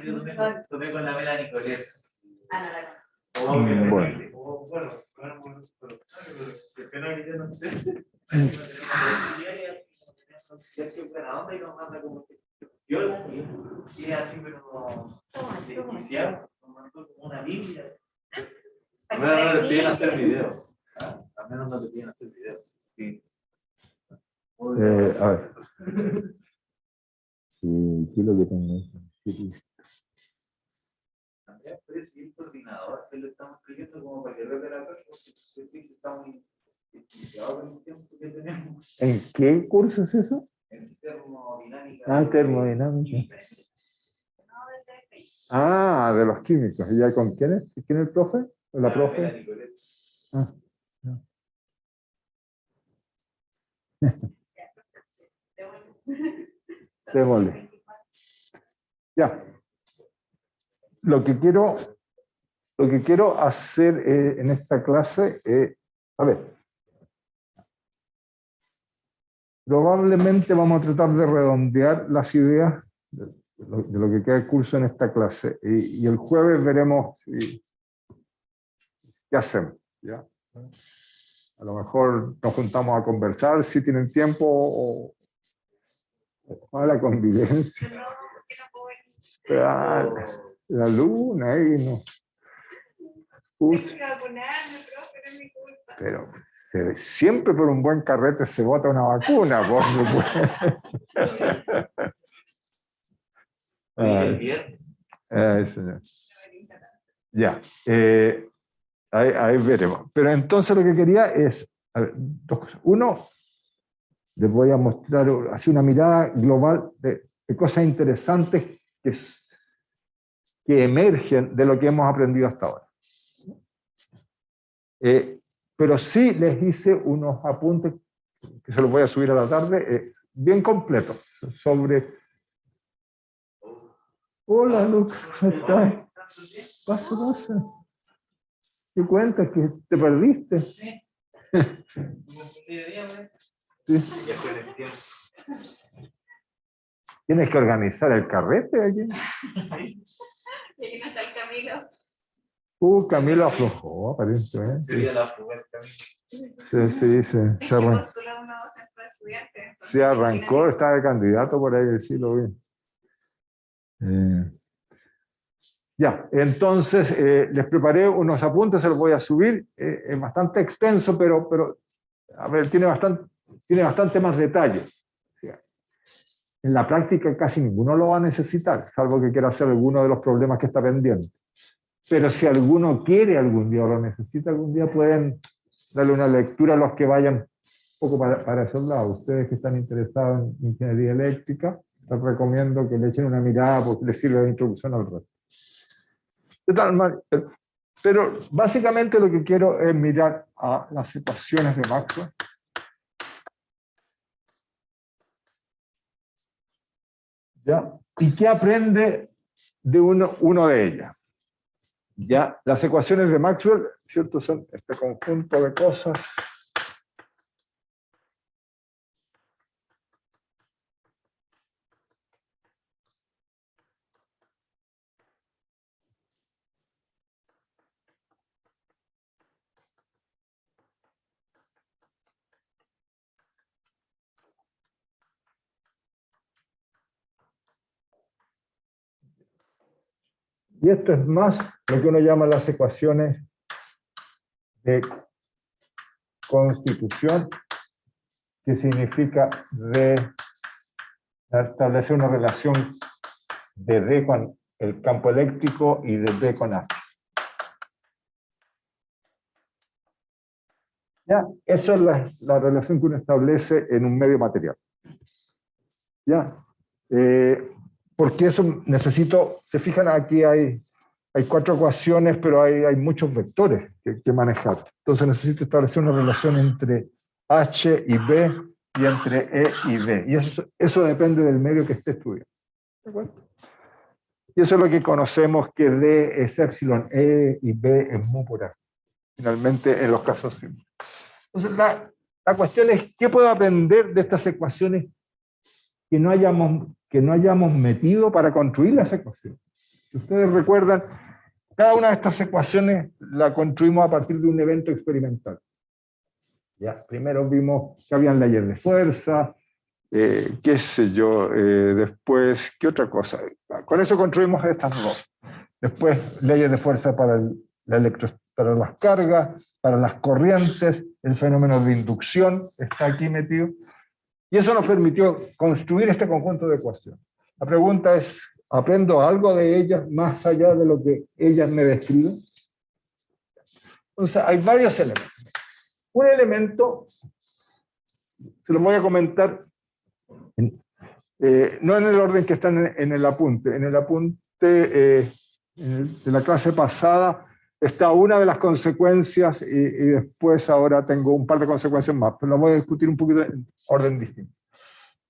Yo tomé con la Melanie Nicolés. Ah, no la Bueno. Y así, pero desquiciado, nos mandó como una Biblia. Al menos no le piden hacer video. Al menos no le piden hacer video. Sí. A ver. Sí, ¿qué es lo que tengo? También puede seguir el coordinador, que le estamos escribiendo como para que vea la cosa, porque está muy desquiciado con el tiempo que tenemos. ¿En qué curso es eso? En termodinámica. Ah, termodinámica. Ah, de los químicos. ¿Y ya con quién es? ¿Quién es el profe? ¿O la profe? Ah, no. Démosle. Ya. Lo que quiero hacer en esta clase es, a ver, probablemente vamos a tratar de redondear las ideas de lo que queda el curso en esta clase y el jueves veremos qué hacemos. ¿Ya? A lo mejor nos juntamos a conversar si tienen tiempo o a la convivencia. La luna ahí no. Pero siempre por un buen carrete se bota una vacuna, por supuesto. Ya, ahí veremos. Pero entonces lo que quería es, a ver, dos cosas. Uno, les voy a mostrar así una mirada global de cosas interesantes que emergen de lo que hemos aprendido hasta ahora. Pero sí les hice unos apuntes, que se los voy a subir a la tarde, bien completos, sobre... Hola, Lucas, ¿cómo estás? Pasa. ¿Qué cuentas? ¿Que te perdiste? Sí. ¿Tienes que organizar el carrete aquí? Y aquí no está el Camilo. Camilo aflojó, aparentemente. Sería la primera Camilo. Sí, se arrancó. Se arrancó, estaba de candidato por ahí, sí lo vi. Ya, entonces les preparé unos apuntes, se los voy a subir. Es bastante extenso, pero a ver, tiene bastante más detalle. En la práctica casi ninguno lo va a necesitar, salvo que quiera hacer alguno de los problemas que está pendiente. Pero si alguno quiere algún día o lo necesita algún día, pueden darle una lectura a los que vayan un poco para esos lados. Ustedes que están interesados en ingeniería eléctrica, les recomiendo que le echen una mirada porque les sirve de introducción al resto. Pero básicamente lo que quiero es mirar a las ecuaciones de Maxwell. ¿Ya? ¿Y qué aprende de uno de ellas? ¿Ya? Las ecuaciones de Maxwell, ¿cierto? Son este conjunto de cosas. Y esto es más lo que uno llama las ecuaciones de constitución, que significa establecer una relación de D con el campo eléctrico y de D con H. ¿Ya? Esa es la relación que uno establece en un medio material. ¿Ya? Porque eso necesito, se fijan aquí hay 4 ecuaciones, pero hay muchos vectores que manejar. Entonces necesito establecer una relación entre H y B y entre E y B. Y eso depende del medio que esté estudiando. ¿De acuerdo? Y eso es lo que conocemos que D es epsilon E y B es mu por A. Finalmente, en los casos simples. Entonces, la cuestión es, ¿qué puedo aprender de estas ecuaciones que no hayamos que no hayamos metido para construir las ecuaciones. Si ustedes recuerdan, cada una de estas ecuaciones la construimos a partir de un evento experimental. ¿Ya? Primero vimos que habían leyes de fuerza, qué sé yo, después, ¿qué otra cosa? Con eso construimos estas dos. Después, leyes de fuerza para, para las cargas, para las corrientes, el fenómeno de inducción está aquí metido. Y eso nos permitió construir este conjunto de ecuaciones. La pregunta es, ¿aprendo algo de ellas más allá de lo que ellas me describen? Entonces, hay varios elementos. Un elemento, se los voy a comentar, no en el orden que están en el apunte. En el apunte de la clase pasada está una de las consecuencias y después ahora tengo un par de consecuencias más, pero lo voy a discutir un poquito en orden distinto.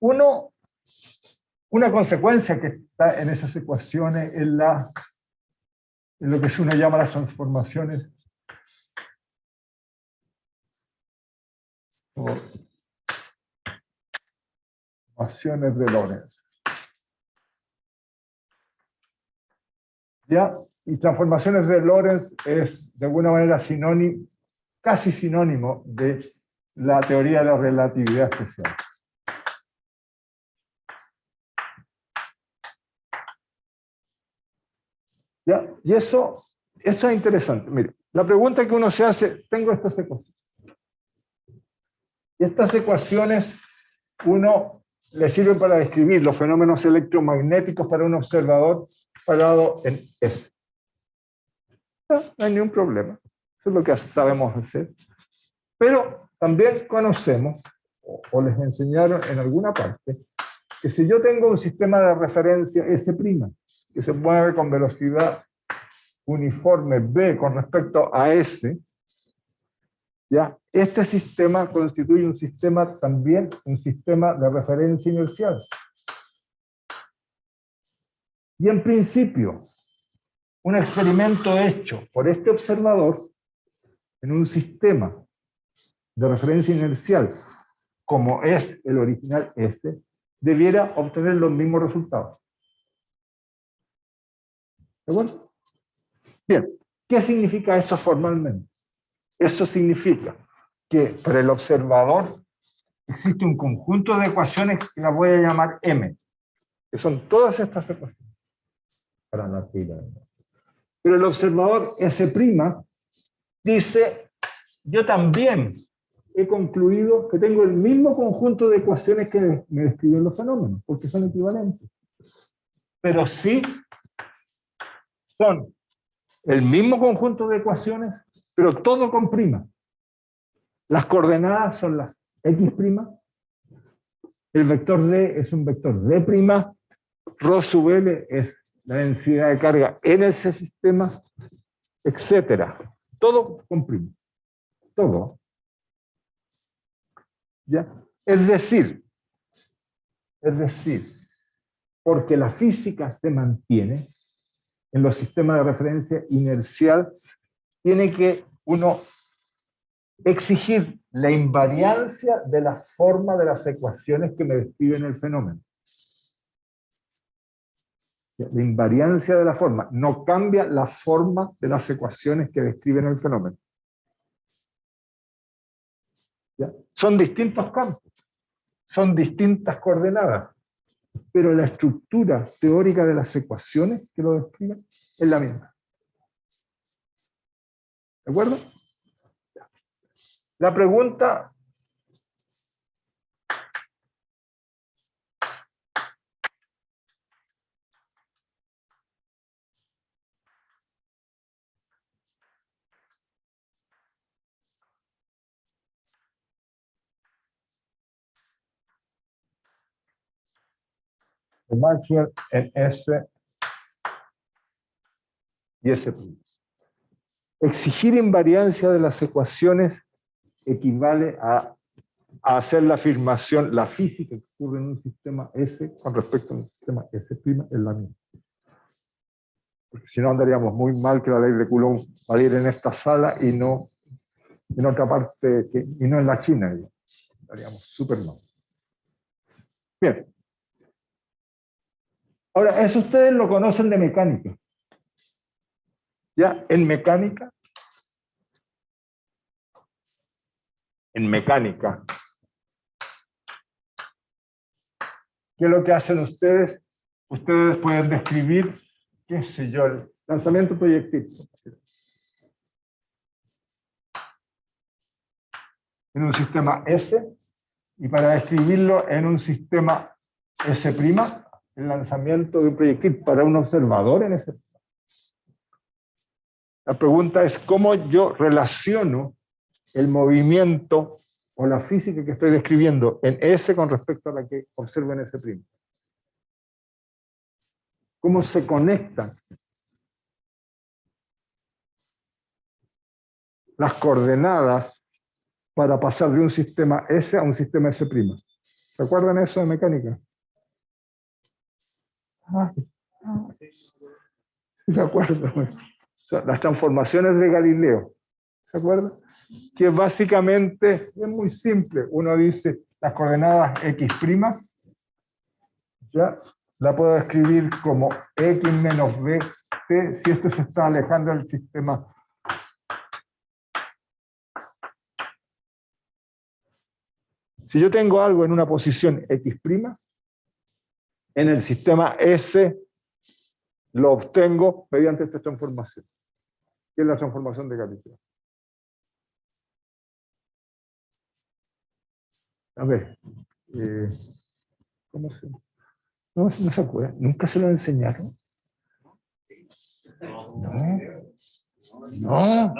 Una consecuencia que está en esas ecuaciones es en lo que uno llama las transformaciones o ecuaciones de Lorentz. ¿Ya? Y transformaciones de Lorentz es de alguna manera sinónimo, casi sinónimo de la teoría de la relatividad especial. ¿Ya? Y eso es interesante. Mire, la pregunta que uno se hace, tengo estas ecuaciones. Y estas ecuaciones, uno le sirven para describir los fenómenos electromagnéticos para un observador parado en S. No hay ningún problema. Eso es lo que sabemos hacer. Pero también conocemos, o les enseñaron en alguna parte, que si yo tengo un sistema de referencia S', que se mueve con velocidad uniforme B con respecto a S, ¿ya? Este sistema constituye un sistema también, un sistema de referencia inercial. Y en principio, un experimento hecho por este observador en un sistema de referencia inercial, como es el original S, debiera obtener los mismos resultados. ¿De acuerdo? Bien, ¿qué significa eso formalmente? Eso significa que para el observador existe un conjunto de ecuaciones que las voy a llamar M, que son todas estas ecuaciones. Para la tira. Pero el observador S' dice, yo también he concluido que tengo el mismo conjunto de ecuaciones que me describen los fenómenos, porque son equivalentes. Pero sí son el mismo conjunto de ecuaciones, pero todo con prima. Las coordenadas son las X', el vector D es un vector D', ρ sub L es la densidad de carga en ese sistema, etcétera. Todo con prima. Todo. ¿Ya? Es decir, porque la física se mantiene en los sistemas de referencia inercial, tiene que uno exigir la invariancia de la forma de las ecuaciones que me describen el fenómeno. La invariancia de la forma no cambia la forma de las ecuaciones que describen el fenómeno. ¿Ya? Son distintos campos, son distintas coordenadas, pero la estructura teórica de las ecuaciones que lo describen es la misma. ¿De acuerdo? La pregunta de Maxwell en S y S'. Exigir invariancia de las ecuaciones equivale a hacer la afirmación, la física que ocurre en un sistema S con respecto a un sistema S' es la misma. Porque si no andaríamos muy mal que la ley de Coulomb valiera en esta sala y no en otra parte, y no en la China. Estaríamos súper mal. Bien. Ahora, eso ustedes lo conocen de mecánica. ¿Ya? En mecánica, ¿qué es lo que hacen ustedes? Ustedes pueden describir, qué sé yo, el lanzamiento proyectil. En un sistema S, y para describirlo en un sistema S', el lanzamiento de un proyectil para un observador en S'. La pregunta es cómo yo relaciono el movimiento o la física que estoy describiendo en S con respecto a la que observo en S'. ¿Cómo se conectan las coordenadas para pasar de un sistema S a un sistema S'? ¿Se acuerdan eso de mecánica? Sí, de acuerdo. Las transformaciones de Galileo. ¿Se acuerdan? Que básicamente es muy simple. Uno dice las coordenadas X', ¿ya? La puedo escribir como X menos B, T, si este se está alejando del sistema. Si yo tengo algo en una posición X', en el sistema S lo obtengo mediante esta transformación, que es la transformación de Galileo. A ver, ¿cómo se...? No se acuerdan, nunca se lo enseñaron. No.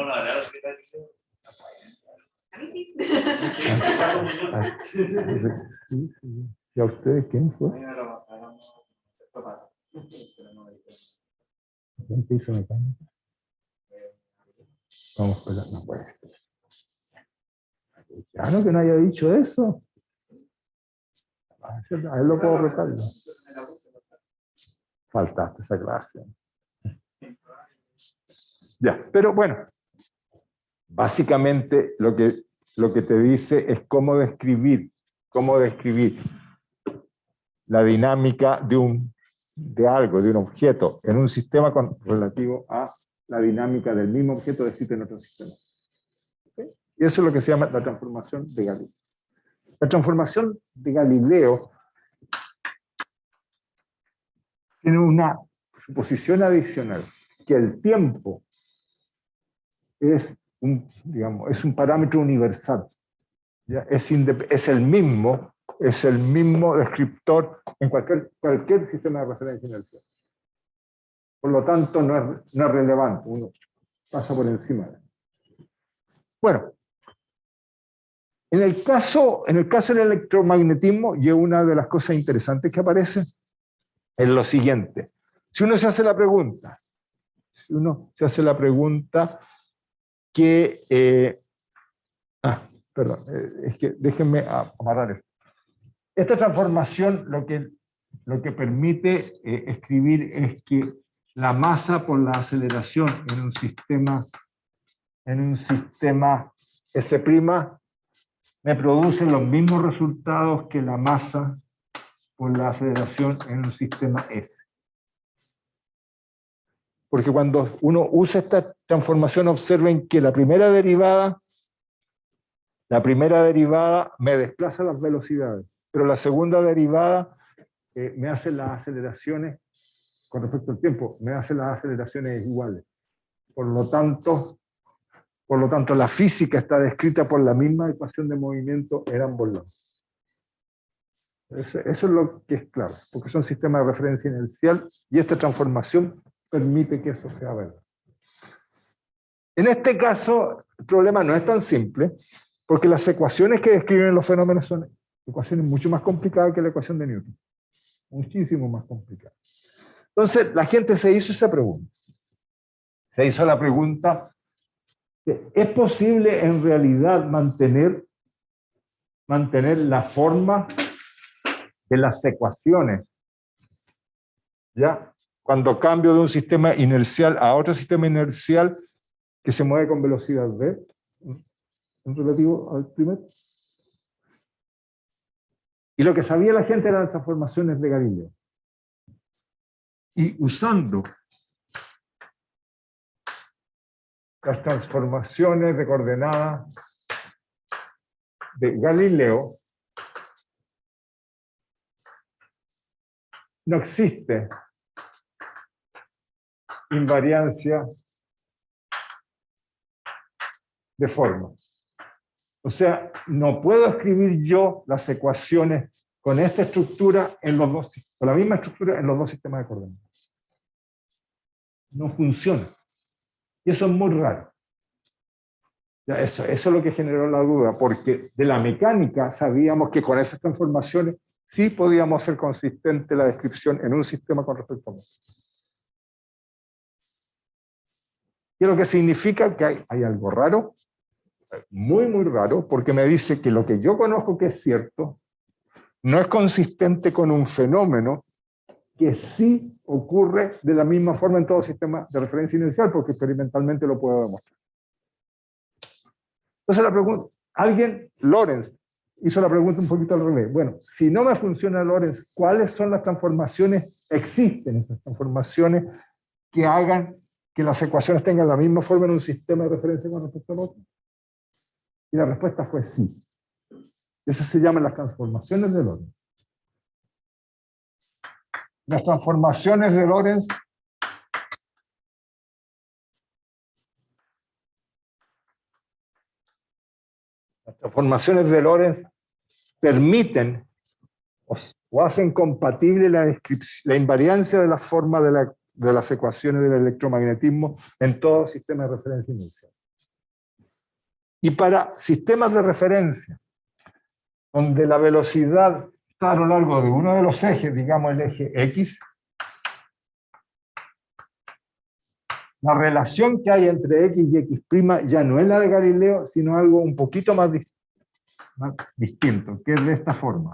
¿Y a ustedes quién fue? ¿Quién te hizo mecánica? Vamos a ver, no puede ser. Claro que no haya dicho eso. A él lo puedo retar. Faltaste esa clase. Ya, pero bueno, básicamente lo que te dice es cómo describir la dinámica de un objeto, en un sistema relativo a la dinámica del mismo objeto descrito en otro sistema. ¿Okay? Y eso es lo que se llama la transformación de Galileo. La transformación de Galileo tiene una suposición adicional, que el tiempo es un parámetro universal. ¿Ya? Es el mismo descriptor en cualquier sistema de referencia inercial. Por lo tanto, no es relevante, uno pasa por encima de él. Bueno, en el caso del electromagnetismo, y una de las cosas interesantes que aparece es lo siguiente. Si uno se hace la pregunta que... perdón, es que déjenme amarrar esto. Esta transformación lo que permite escribir es que la masa por la aceleración en un sistema S' me produce los mismos resultados que la masa por la aceleración en un sistema S. Porque cuando uno usa esta transformación, observen que la primera derivada me desplaza las velocidades, pero la segunda derivada me hace las aceleraciones, con respecto al tiempo, me hace las aceleraciones iguales. Por lo tanto, la física está descrita por la misma ecuación de movimiento en ambos lados. Eso es lo que es claro, porque son sistemas de referencia inercial y esta transformación permite que eso sea verdad. En este caso, el problema no es tan simple, porque las ecuaciones que describen los fenómenos son ecuaciones mucho más complicadas que la ecuación de Newton. Muchísimo más complicadas. Entonces, la gente se hizo esa pregunta. Se hizo la pregunta, ¿es posible en realidad mantener la forma de las ecuaciones? ¿Ya? Cuando cambio de un sistema inercial a otro sistema inercial que se mueve con velocidad v, en relativo al primero. Y lo que sabía la gente eran las transformaciones de Galileo. Y usando las transformaciones de coordenadas de Galileo, no existe invariancia de forma. O sea, no puedo escribir yo las ecuaciones con esta estructura en los dos, con la misma estructura en los dos sistemas de coordenadas. No funciona. Y eso es muy raro. Ya, eso es lo que generó la duda, porque de la mecánica sabíamos que con esas transformaciones sí podíamos hacer consistente la descripción en un sistema con respecto a otro. Y lo que significa que hay algo raro, muy, muy raro, porque me dice que lo que yo conozco que es cierto no es consistente con un fenómeno que sí ocurre de la misma forma en todo sistema de referencia inercial, porque experimentalmente lo puedo demostrar. Entonces la pregunta, Lorentz, hizo la pregunta un poquito al revés. Bueno, si no me funciona Lorentz, ¿cuáles son las transformaciones? Existen esas transformaciones que hagan que las ecuaciones tengan la misma forma en un sistema de referencia con respecto al otro. Y la respuesta fue sí. Eso se llaman las transformaciones de Lorentz. Las transformaciones de Lorentz permiten o hacen compatible la invariancia de la forma de las ecuaciones del electromagnetismo en todo sistema de referencia inicial. Y para sistemas de referencia, donde la velocidad está a lo largo de uno de los ejes, digamos el eje X, la relación que hay entre X y X' ya no es la de Galileo, sino algo un poquito más distinto, que es de esta forma.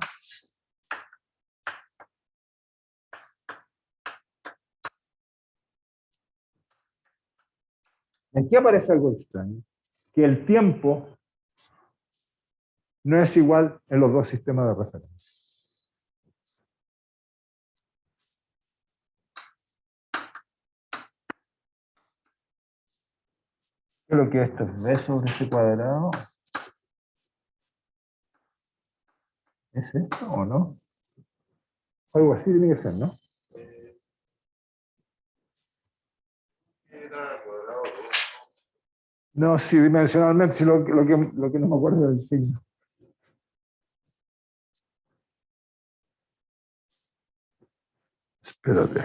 Aquí aparece algo extraño, que el tiempo no es igual en los dos sistemas de referencia. Creo que esto es B sobre C cuadrado. ¿Es esto o no? Algo así tiene que ser, ¿no? No, sí, dimensionalmente, sí, lo que no me acuerdo del signo. Espérate.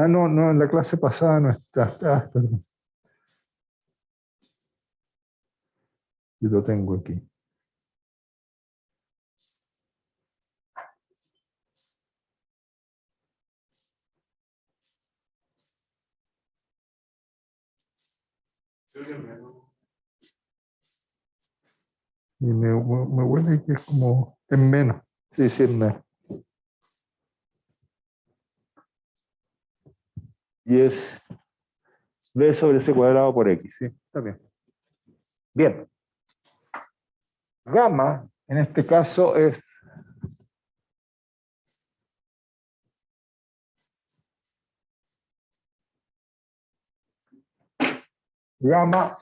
No, en la clase pasada no está. Perdón. Yo lo tengo aquí. Y me huele que es como en menos. Sí, es menos. Y es B sobre C cuadrado por X, ¿sí? Está bien. Bien. Gamma, en este caso, es gamma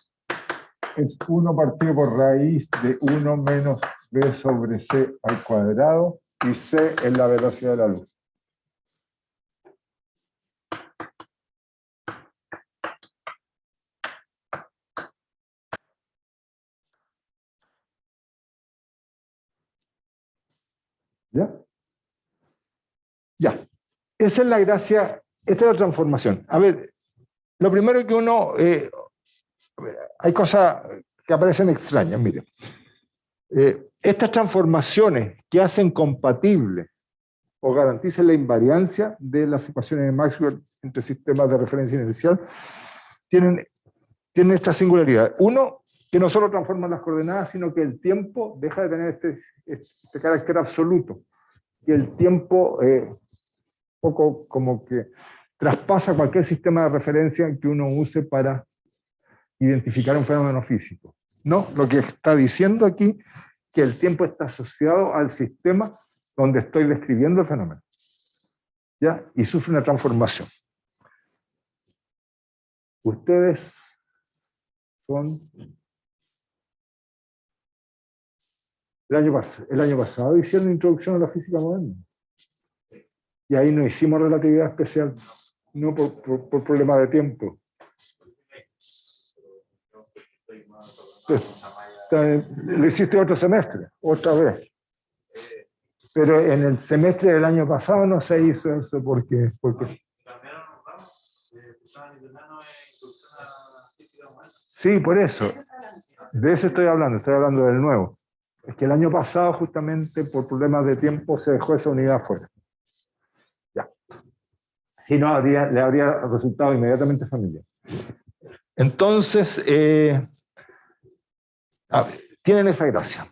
es 1 partido por raíz de 1 menos B sobre C al cuadrado, y C es la velocidad de la luz. ¿Ya? Ya. Esa es la gracia, esta es la transformación. A ver, lo primero que uno... hay cosas que aparecen extrañas, mire. Estas transformaciones que hacen compatible o garantizan la invariancia de las ecuaciones de Maxwell entre sistemas de referencia inercial tienen esta singularidad. Uno, que no solo transforman las coordenadas, sino que el tiempo deja de tener este carácter absoluto. Que el tiempo poco como que traspasa cualquier sistema de referencia que uno use para identificar un fenómeno físico. No, lo que está diciendo aquí que el tiempo está asociado al sistema donde estoy describiendo el fenómeno. ¿Ya? Y sufre una transformación. Ustedes son... El año pasado hicieron introducción a la física moderna. Y ahí no hicimos relatividad especial, no por problema de tiempo. Lo hiciste otro semestre, otra vez. Pero en el semestre del año pasado no se hizo eso porque sí, por eso. De eso estoy hablando del nuevo. Es que el año pasado, justamente por problemas de tiempo, se dejó esa unidad fuera. Ya. Si no, le habría resultado inmediatamente familiar. Entonces, tienen esa gracia.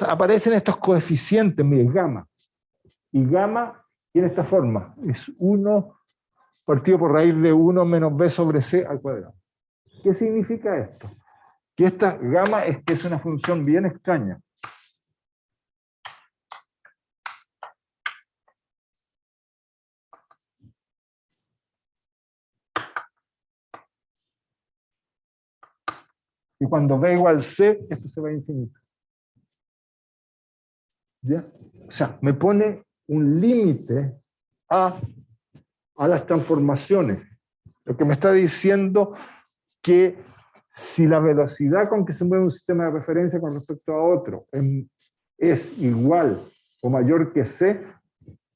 Aparecen estos coeficientes, miren, gamma. Y gamma tiene esta forma. Es 1 partido por raíz de 1 menos b sobre c al cuadrado. ¿Qué significa esto? Que esta gamma es una función bien extraña. Y cuando b igual c, esto se va a infinito. ¿Ya? O sea, me pone un límite a las transformaciones. Lo que me está diciendo que si la velocidad con que se mueve un sistema de referencia con respecto a otro es igual o mayor que c,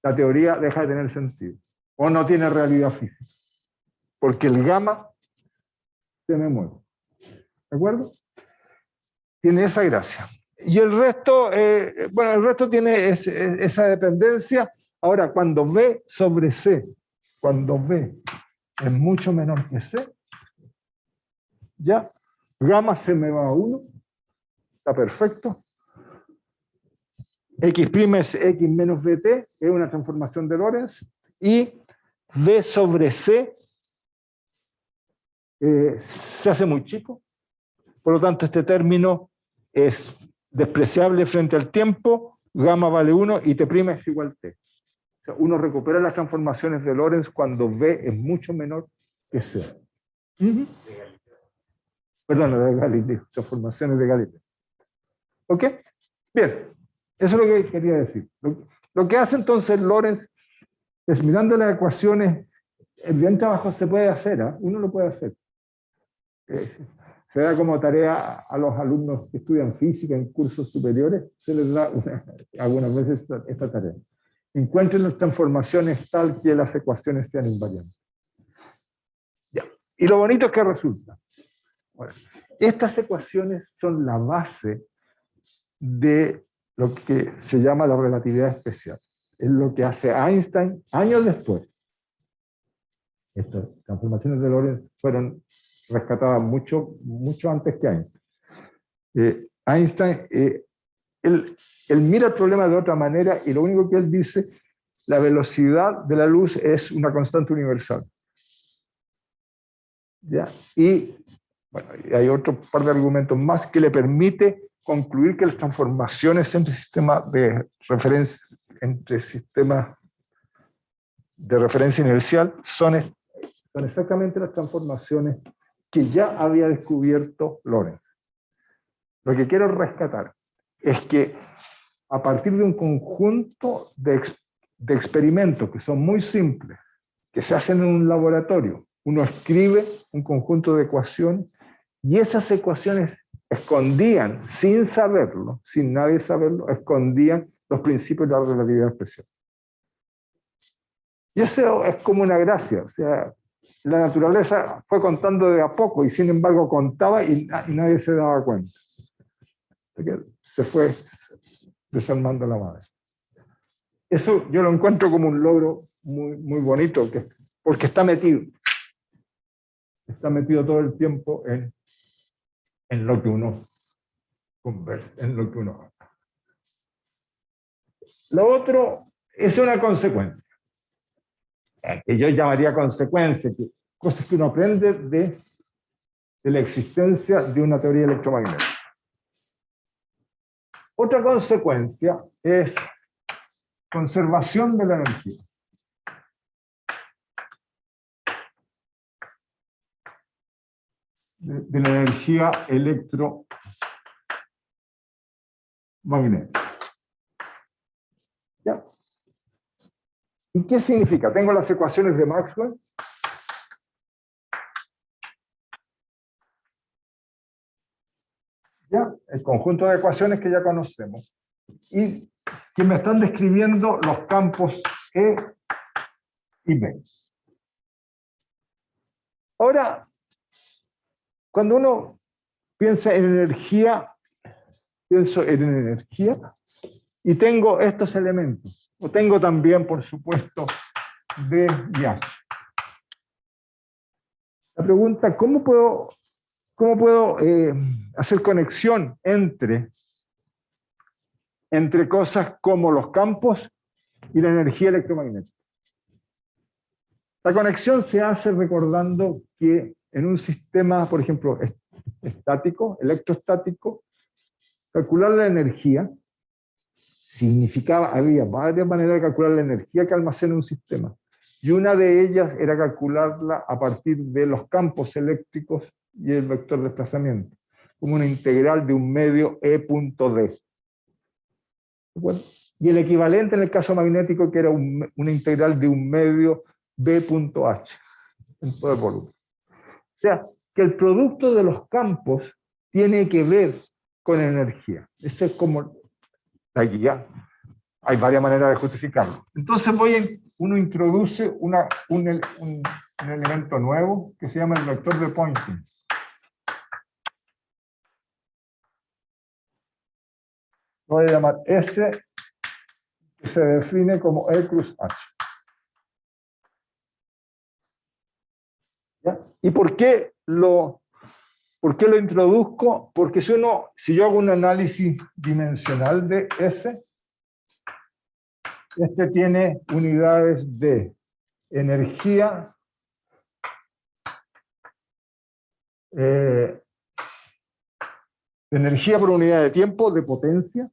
la teoría deja de tener sentido. O no tiene realidad física. Porque el gamma se me mueve. ¿De acuerdo? Tiene esa gracia. Y el resto, el resto tiene esa dependencia. Ahora, cuando B sobre C, cuando B es mucho menor que C, ya, gamma se me va a 1, está perfecto. X' es X menos BT, es una transformación de Lorentz, y B sobre C se hace muy chico, por lo tanto este término es despreciable frente al tiempo, gamma vale 1 y T' es igual a T. O sea, uno recupera las transformaciones de Lorentz cuando B es mucho menor que C. Perdón, de Galileo, transformaciones de Galileo. ¿Ok? Bien, eso es lo que quería decir. Lo que hace entonces Lorentz es, mirando las ecuaciones, el bien trabajo se puede hacer, uno lo puede hacer. Se da como tarea a los alumnos que estudian física en cursos superiores, se les da algunas veces esta tarea. Encuentren las transformaciones tal que las ecuaciones sean invariantes. Ya. Y lo bonito es que resulta. Bueno, estas ecuaciones son la base de lo que se llama la relatividad especial. Es lo que hace Einstein años después. Estas transformaciones de Lorentz fueron rescatadas mucho antes que Einstein. Einstein, él mira el problema de otra manera y lo único que él dice, la velocidad de la luz es una constante universal. ¿Ya? Y bueno, hay otro par de argumentos más que le permite concluir que las transformaciones entre sistemas de referencia inercial son exactamente las transformaciones que ya había descubierto Lorentz. Lo que quiero rescatar es que a partir de un conjunto de experimentos que son muy simples, que se hacen en un laboratorio, uno escribe un conjunto de ecuaciones y esas ecuaciones escondían, sin saberlo, sin nadie saberlo, escondían los principios de la relatividad especial. Y eso es como una gracia, o sea, la naturaleza fue contando de a poco y sin embargo contaba y nadie se daba cuenta. Se fue desarmando la madre. Eso yo lo encuentro como un logro muy, muy bonito, porque está metido todo el tiempo en lo que uno conversa, en lo que uno habla. Lo otro es una consecuencia, que yo llamaría consecuencia, cosas que uno aprende de la existencia de una teoría electromagnética. Otra consecuencia es conservación de la energía. De la energía electromagnética. ¿Ya? ¿Y qué significa? Tengo las ecuaciones de Maxwell. ¿Ya? El conjunto de ecuaciones que ya conocemos. Y que me están describiendo los campos E y B. Ahora, cuando uno piensa en energía, pienso en energía y tengo estos elementos. O tengo también, por supuesto, D y H. La pregunta, ¿cómo puedo hacer conexión entre cosas como los campos y la energía electromagnética? La conexión se hace recordando que en un sistema, por ejemplo, estático, electrostático, calcular la energía significaba, había varias maneras de calcular la energía que almacena un sistema. Y una de ellas era calcularla a partir de los campos eléctricos y el vector de desplazamiento, como una integral de un medio E punto D. ¿De acuerdo? Y el equivalente en el caso magnético, que era una integral de un medio B punto H, en todo el volumen. O sea, que el producto de los campos tiene que ver con energía. Esa es como la guía. Hay varias maneras de justificarlo. Entonces uno introduce un elemento nuevo que se llama el vector de Poynting. Lo voy a llamar S, que se define como E cruz H. ¿Ya? ¿Y por qué lo introduzco? Porque si yo hago un análisis dimensional de S, este tiene unidades de energía, por unidad de tiempo, de potencia,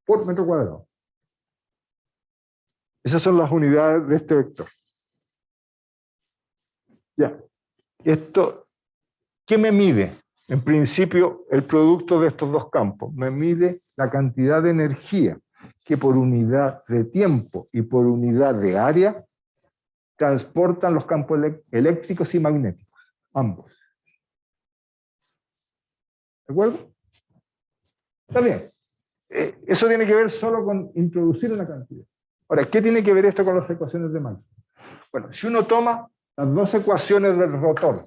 por metro cuadrado. Esas son las unidades de este vector. Ya. Esto, ¿qué me mide? En principio, el producto de estos dos campos me mide la cantidad de energía que por unidad de tiempo y por unidad de área transportan los campos eléctricos y magnéticos, ambos. ¿De acuerdo? Está bien. Eso tiene que ver solo con introducir una cantidad. Ahora, ¿qué tiene que ver esto con las ecuaciones de Maxwell? Bueno, si uno toma las dos ecuaciones del rotor,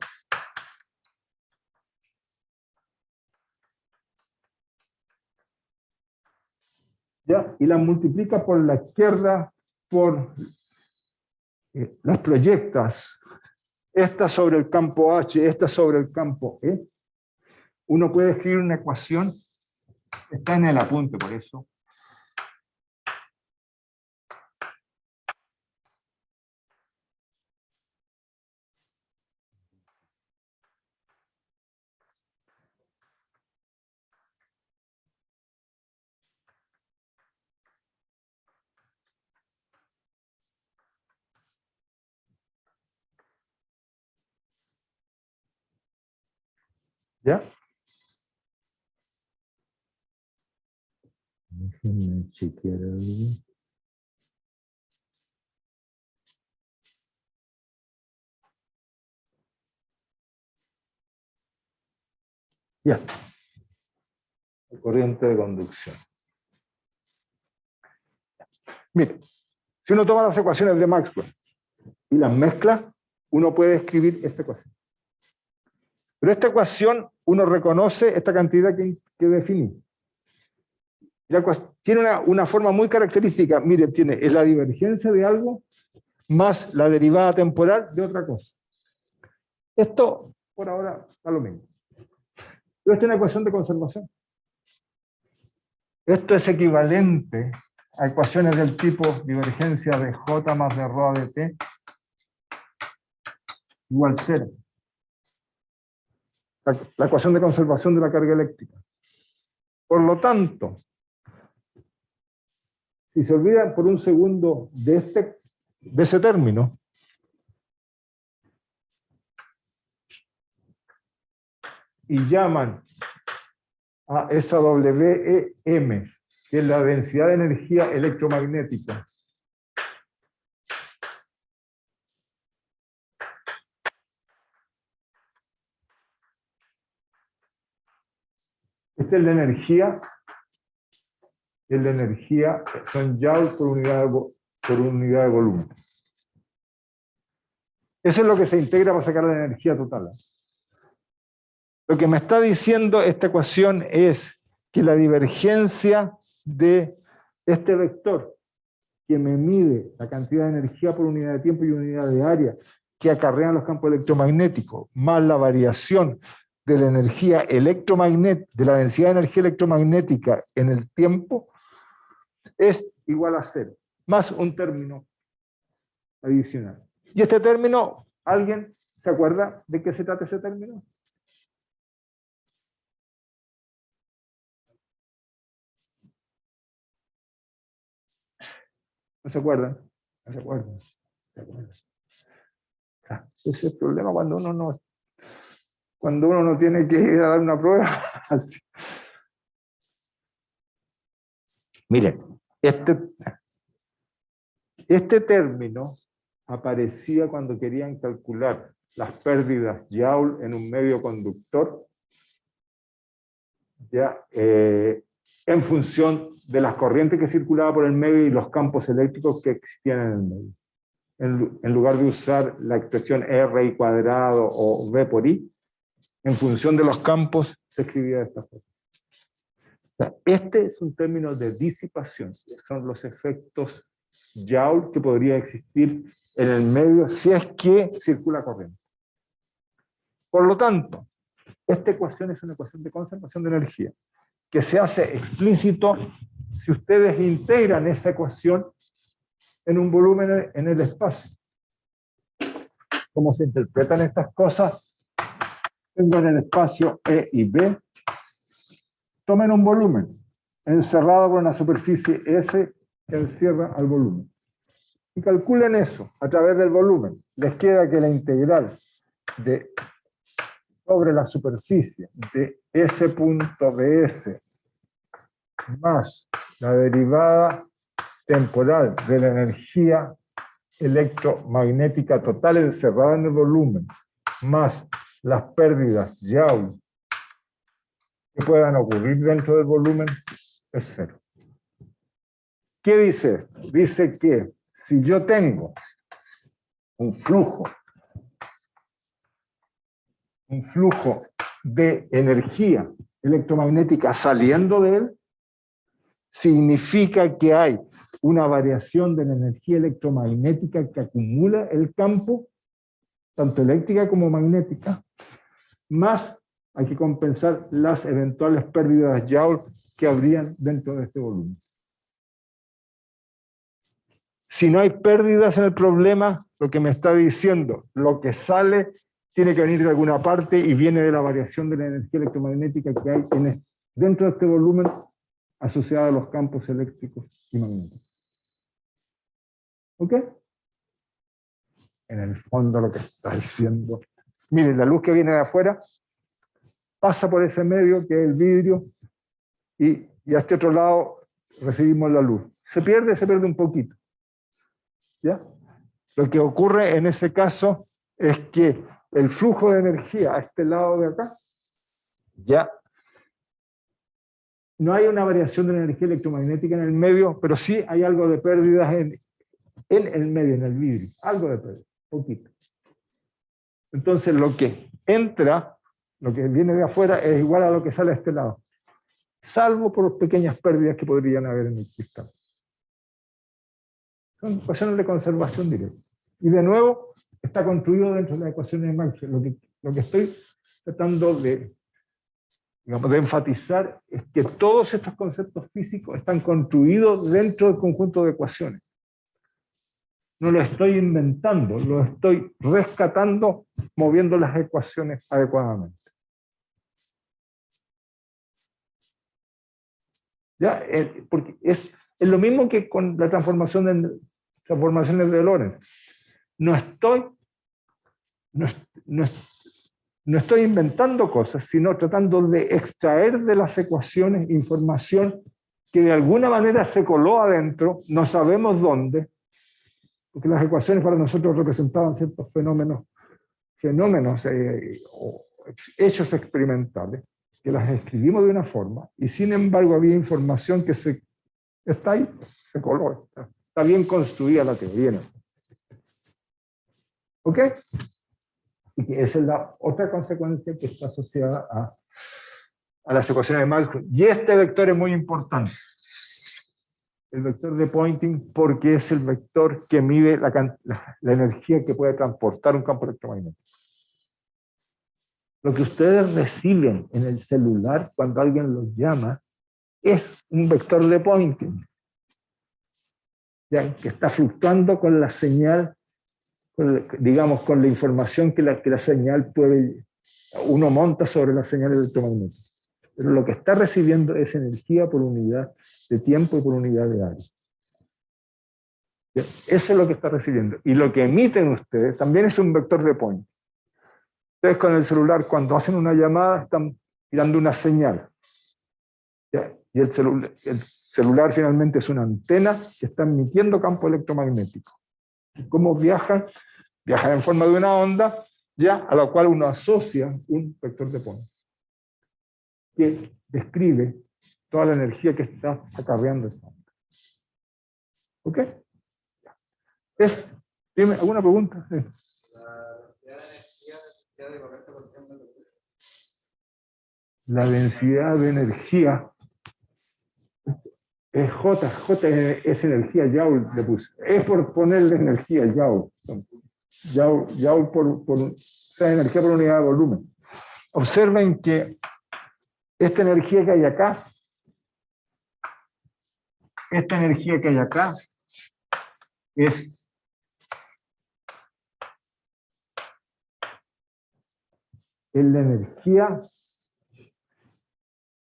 ¿ya? Y las multiplica por la izquierda, por las proyectas, esta sobre el campo H, esta sobre el campo E, uno puede escribir una ecuación, está en el apunte por eso. ¿Ya? Déjenme chequear algo. Ya. La corriente de conducción. Mire, si uno toma las ecuaciones de Maxwell y las mezcla, uno puede escribir esta ecuación. Pero esta ecuación, uno reconoce esta cantidad que definí. Tiene una forma muy característica. Mire, es la divergencia de algo más la derivada temporal de otra cosa. Esto, por ahora, da lo mismo. Pero esta es una ecuación de conservación. Esto es equivalente a ecuaciones del tipo divergencia de J más de ρ de t igual 0. La ecuación de conservación de la carga eléctrica. Por lo tanto, si se olvidan por un segundo de ese término, y llaman a esa WEM, que es la densidad de energía electromagnética, esta es la energía, son joules por unidad de volumen. Eso es lo que se integra para sacar la energía total. Lo que me está diciendo esta ecuación es que la divergencia de este vector, que me mide la cantidad de energía por unidad de tiempo y unidad de área que acarrean los campos electromagnéticos, más la variación de la energía electromagnética, de la densidad de energía electromagnética en el tiempo, es igual a 0, más un término adicional. Y este término, ¿alguien se acuerda de qué se trata ese término? ¿No se acuerdan? ¿No se acuerdan? ¿Se acuerdan? Ese es el problema cuando uno no tiene que ir a dar una prueba. Así. Miren, este término aparecía cuando querían calcular las pérdidas Joule en un medio conductor, ya, en función de las corrientes que circulaban por el medio y los campos eléctricos que existían en el medio. En lugar de usar la expresión R² o V por I, en función de los campos se escribía de esta forma. O sea, este es un término de disipación, son los efectos Joule que podría existir en el medio si es que circula corriente. Por lo tanto, esta ecuación es una ecuación de conservación de energía, que se hace explícito si ustedes integran esa ecuación en un volumen en el espacio. ¿Cómo se interpretan estas cosas? Tengo en el espacio E y B. Tomen un volumen encerrado por una superficie S que encierra al volumen. Y calculen eso a través del volumen. Les queda que la integral sobre la superficie de S punto ds más la derivada temporal de la energía electromagnética total encerrada en el volumen, más las pérdidas Joule que puedan ocurrir dentro del volumen, es 0. ¿Qué dice? Dice que si yo tengo un flujo de energía electromagnética saliendo de él, significa que hay una variación de la energía electromagnética que acumula el campo, tanto eléctrica como magnética, más hay que compensar las eventuales pérdidas Joule que habrían dentro de este volumen. Si no hay pérdidas en el problema, lo que me está diciendo, lo que sale tiene que venir de alguna parte y viene de la variación de la energía electromagnética que hay dentro de este volumen asociada a los campos eléctricos y magnéticos. ¿Ok? En el fondo lo que está diciendo. Miren, la luz que viene de afuera pasa por ese medio que es el vidrio y a este otro lado recibimos la luz. Se pierde un poquito. ¿Ya? Lo que ocurre en ese caso es que el flujo de energía a este lado de acá, ya no hay una variación de la energía electromagnética en el medio, pero sí hay algo de pérdidas en el medio, en el vidrio. Algo de pérdida, poquito. Entonces lo que entra, lo que viene de afuera, es igual a lo que sale a este lado. Salvo por pequeñas pérdidas que podrían haber en el cristal. Son ecuaciones de conservación directa. Y de nuevo, está construido dentro de las ecuaciones de Maxwell. Lo que estoy tratando de enfatizar es que todos estos conceptos físicos están construidos dentro del conjunto de ecuaciones. No lo estoy inventando, lo estoy rescatando moviendo las ecuaciones adecuadamente. ¿Ya? Porque Es lo mismo que con la transformaciones de Lorentz. No estoy inventando cosas, sino tratando de extraer de las ecuaciones información que de alguna manera se coló adentro, no sabemos dónde, porque las ecuaciones para nosotros representaban ciertos fenómenos o hechos experimentales, que las escribimos de una forma, y sin embargo había información que está ahí, se coló, está bien construida la teoría, ¿no? ¿Ok? Así que esa es la otra consecuencia que está asociada a las ecuaciones de Malcolm. Y este vector es muy importante. El vector de Poynting, porque es el vector que mide la energía que puede transportar un campo electromagnético. Lo que ustedes reciben en el celular cuando alguien los llama es un vector de Poynting, ¿ya? Que está fluctuando con la señal, digamos, con la información que la señal uno monta sobre la señal electromagnética. Pero lo que está recibiendo es energía por unidad de tiempo y por unidad de área. Eso es lo que está recibiendo. Y lo que emiten ustedes también es un vector de Poynting. Ustedes con el celular, cuando hacen una llamada, están tirando una señal. ¿Ya? Y el celular finalmente es una antena que está emitiendo campo electromagnético. ¿Cómo viajan? Viajan en forma de una onda, ya, a la cual uno asocia un vector de Poynting, que describe toda la energía que está acarreando esa onda. ¿Ok? ¿Tiene alguna pregunta? Sí. La densidad de energía es J es energía Joule, le puse. Es por ponerle energía Joule. Joule o sea, energía por unidad de volumen. Observen que esta energía que hay acá, es la energía,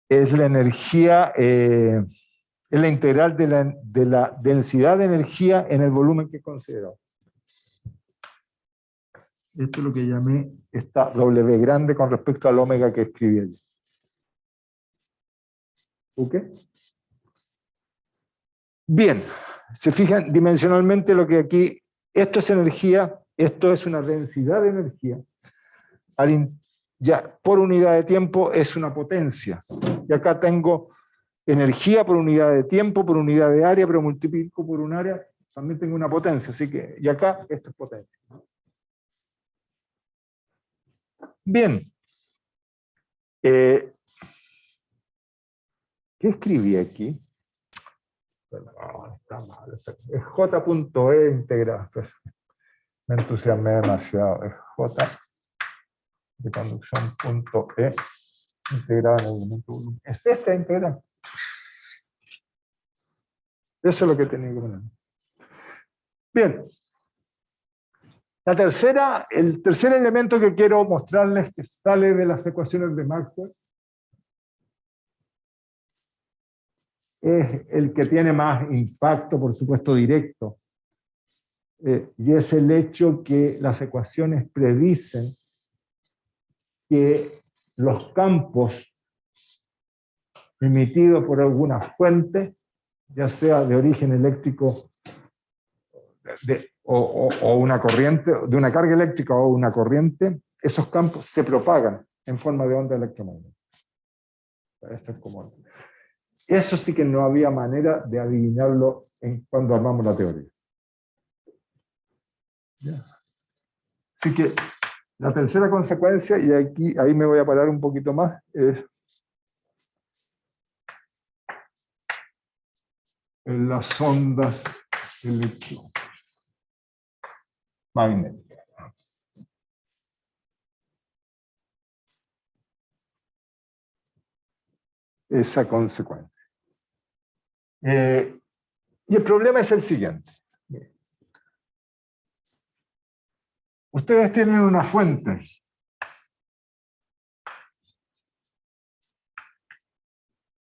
es la integral de la densidad de energía en el volumen que he considerado. Esto es lo que llamé esta W grande con respecto al omega que escribí allí. ¿Ok? Bien, se fijan dimensionalmente lo que aquí, esto es energía, esto es una densidad de energía. Ya por unidad de tiempo es una potencia. Y acá tengo energía por unidad de tiempo, por unidad de área, pero multiplico por un área, también tengo una potencia. Así que, y acá esto es potencia. Bien. ¿Qué escribí aquí? No, está mal. Es J.E integrado. Me entusiasmé demasiado. Es J de conducción punto E integrado en el elemento volumen. Es esta integral. Eso es lo que tenía que poner. Bien. El tercer elemento que quiero mostrarles que sale de las ecuaciones de Maxwell es el que tiene más impacto, por supuesto, directo. Y es el hecho que las ecuaciones predicen que los campos emitidos por alguna fuente, ya sea de origen eléctrico o una corriente, de una carga eléctrica o una corriente, esos campos se propagan en forma de onda electromagnética. Esto es como... Eso sí que no había manera de adivinarlo cuando armamos la teoría. ¿Ya? Así que la tercera consecuencia, y ahí me voy a parar un poquito más, es en las ondas electromagnéticas. Esa consecuencia. Y el problema es el siguiente. Ustedes tienen una fuente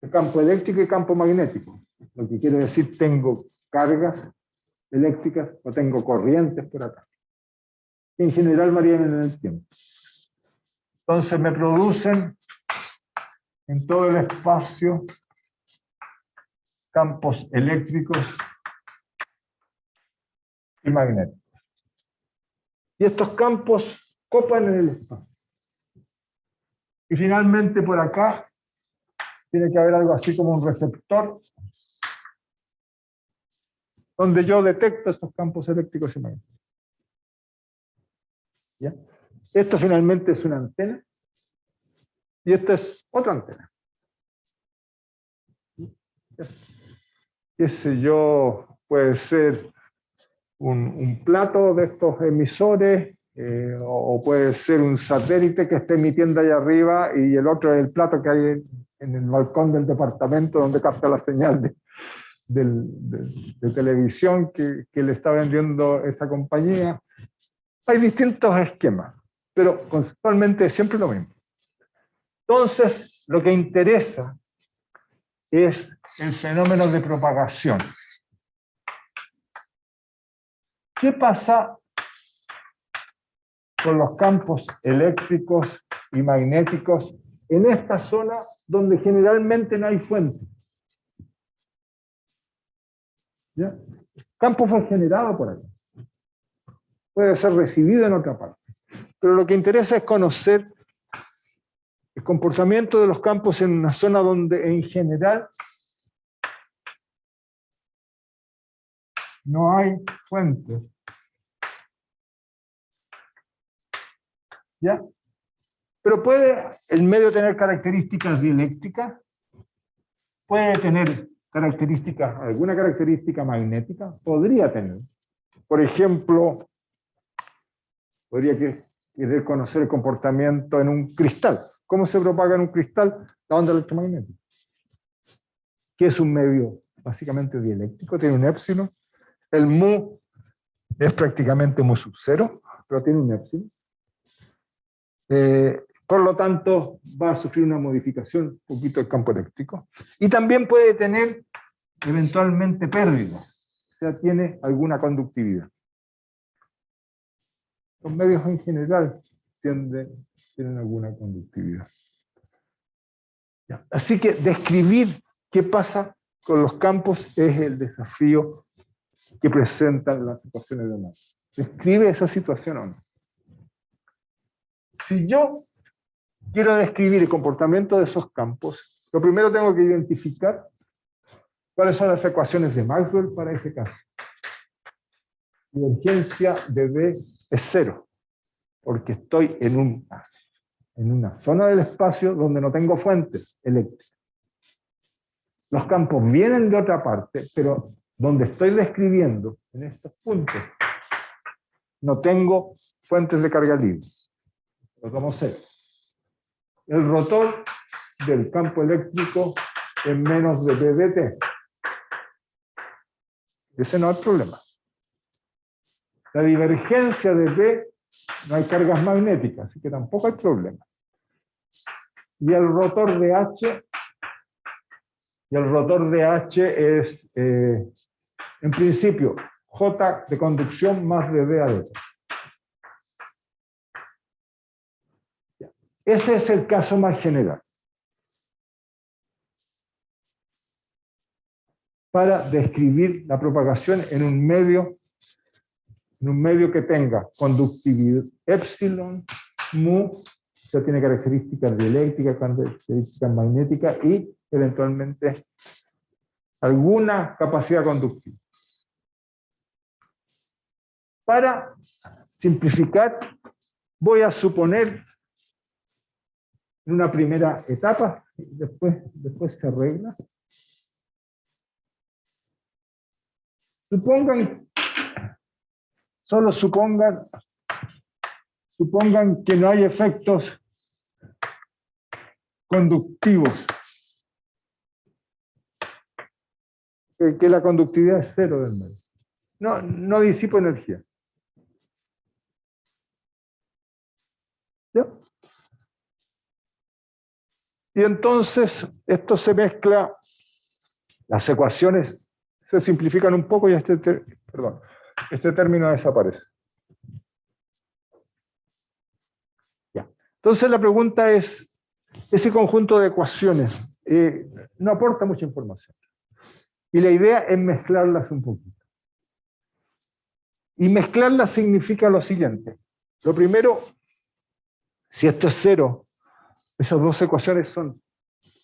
de campo eléctrico y campo magnético. lo que quiere decir tengo cargas eléctricas o tengo corrientes por acá. En general varían en el tiempo. Entonces me producen en todo el espacio campos eléctricos y magnéticos. Y estos campos copan en el espacio. Y finalmente por acá tiene que haber algo así como un receptor donde yo detecto estos campos eléctricos y magnéticos. ¿Ya? Esto finalmente es una antena y esta es otra antena. Qué sé yo, puede ser un plato de estos emisores, o puede ser un satélite que esté emitiendo ahí arriba y el otro es el plato que hay en el balcón del departamento donde capta la señal de televisión que le está vendiendo esa compañía. Hay distintos esquemas, pero conceptualmente es siempre lo mismo. Entonces, lo que interesa es el fenómeno de propagación. ¿Qué pasa con los campos eléctricos y magnéticos en esta zona donde generalmente no hay fuente? ¿Ya? El campo fue generado por ahí. Puede ser recibido en otra parte. Pero lo que interesa es conocer el comportamiento de los campos en una zona donde en general no hay fuentes. ¿Ya? Pero puede el medio tener características dieléctricas, puede tener características, alguna característica magnética, podría tener. Por ejemplo, podría querer conocer el comportamiento en un cristal. ¿Cómo se propaga en un cristal la onda electromagnética? Que es un medio básicamente dieléctrico, tiene un épsilon. El mu es prácticamente mu sub 0, pero tiene un épsilon. Por lo tanto, va a sufrir una modificación un poquito del campo eléctrico. Y también puede tener eventualmente pérdidas, o sea, tiene alguna conductividad. Los medios en general tienen alguna conductividad. Ya. Así que describir qué pasa con los campos es el desafío que presentan las ecuaciones de Maxwell. ¿Describe esa situación o no? Si yo quiero describir el comportamiento de esos campos, lo primero tengo que identificar cuáles son las ecuaciones de Maxwell para ese caso. Divergencia de B es 0, porque estoy en una zona del espacio donde no tengo fuentes eléctricas. Los campos vienen de otra parte, pero donde estoy describiendo, en estos puntos, no tengo fuentes de carga libre. Lo tomo 0. El rotor del campo eléctrico es menos de BBT. Ese no es el problema. La divergencia de B, no hay cargas magnéticas, así que tampoco hay problema. Y el rotor de H, es, en principio, J de conducción más de B a D. Ese es el caso más general. Para describir la propagación en un medio que tenga conductividad epsilon, mu, o sea, tiene características dieléctricas, características magnéticas y eventualmente alguna capacidad conductiva. Para simplificar, voy a suponer en una primera etapa, después se arregla. Solo supongan que no hay efectos conductivos, que la conductividad es 0 del medio. No disipo energía. ¿Ya? Y entonces esto se mezcla Las ecuaciones se simplifican un poco y este término desaparece. Ya. Entonces la pregunta es, ese conjunto de ecuaciones no aporta mucha información. Y la idea es mezclarlas un poquito. Y mezclarlas significa lo siguiente. Lo primero, si esto es cero, esas dos ecuaciones son,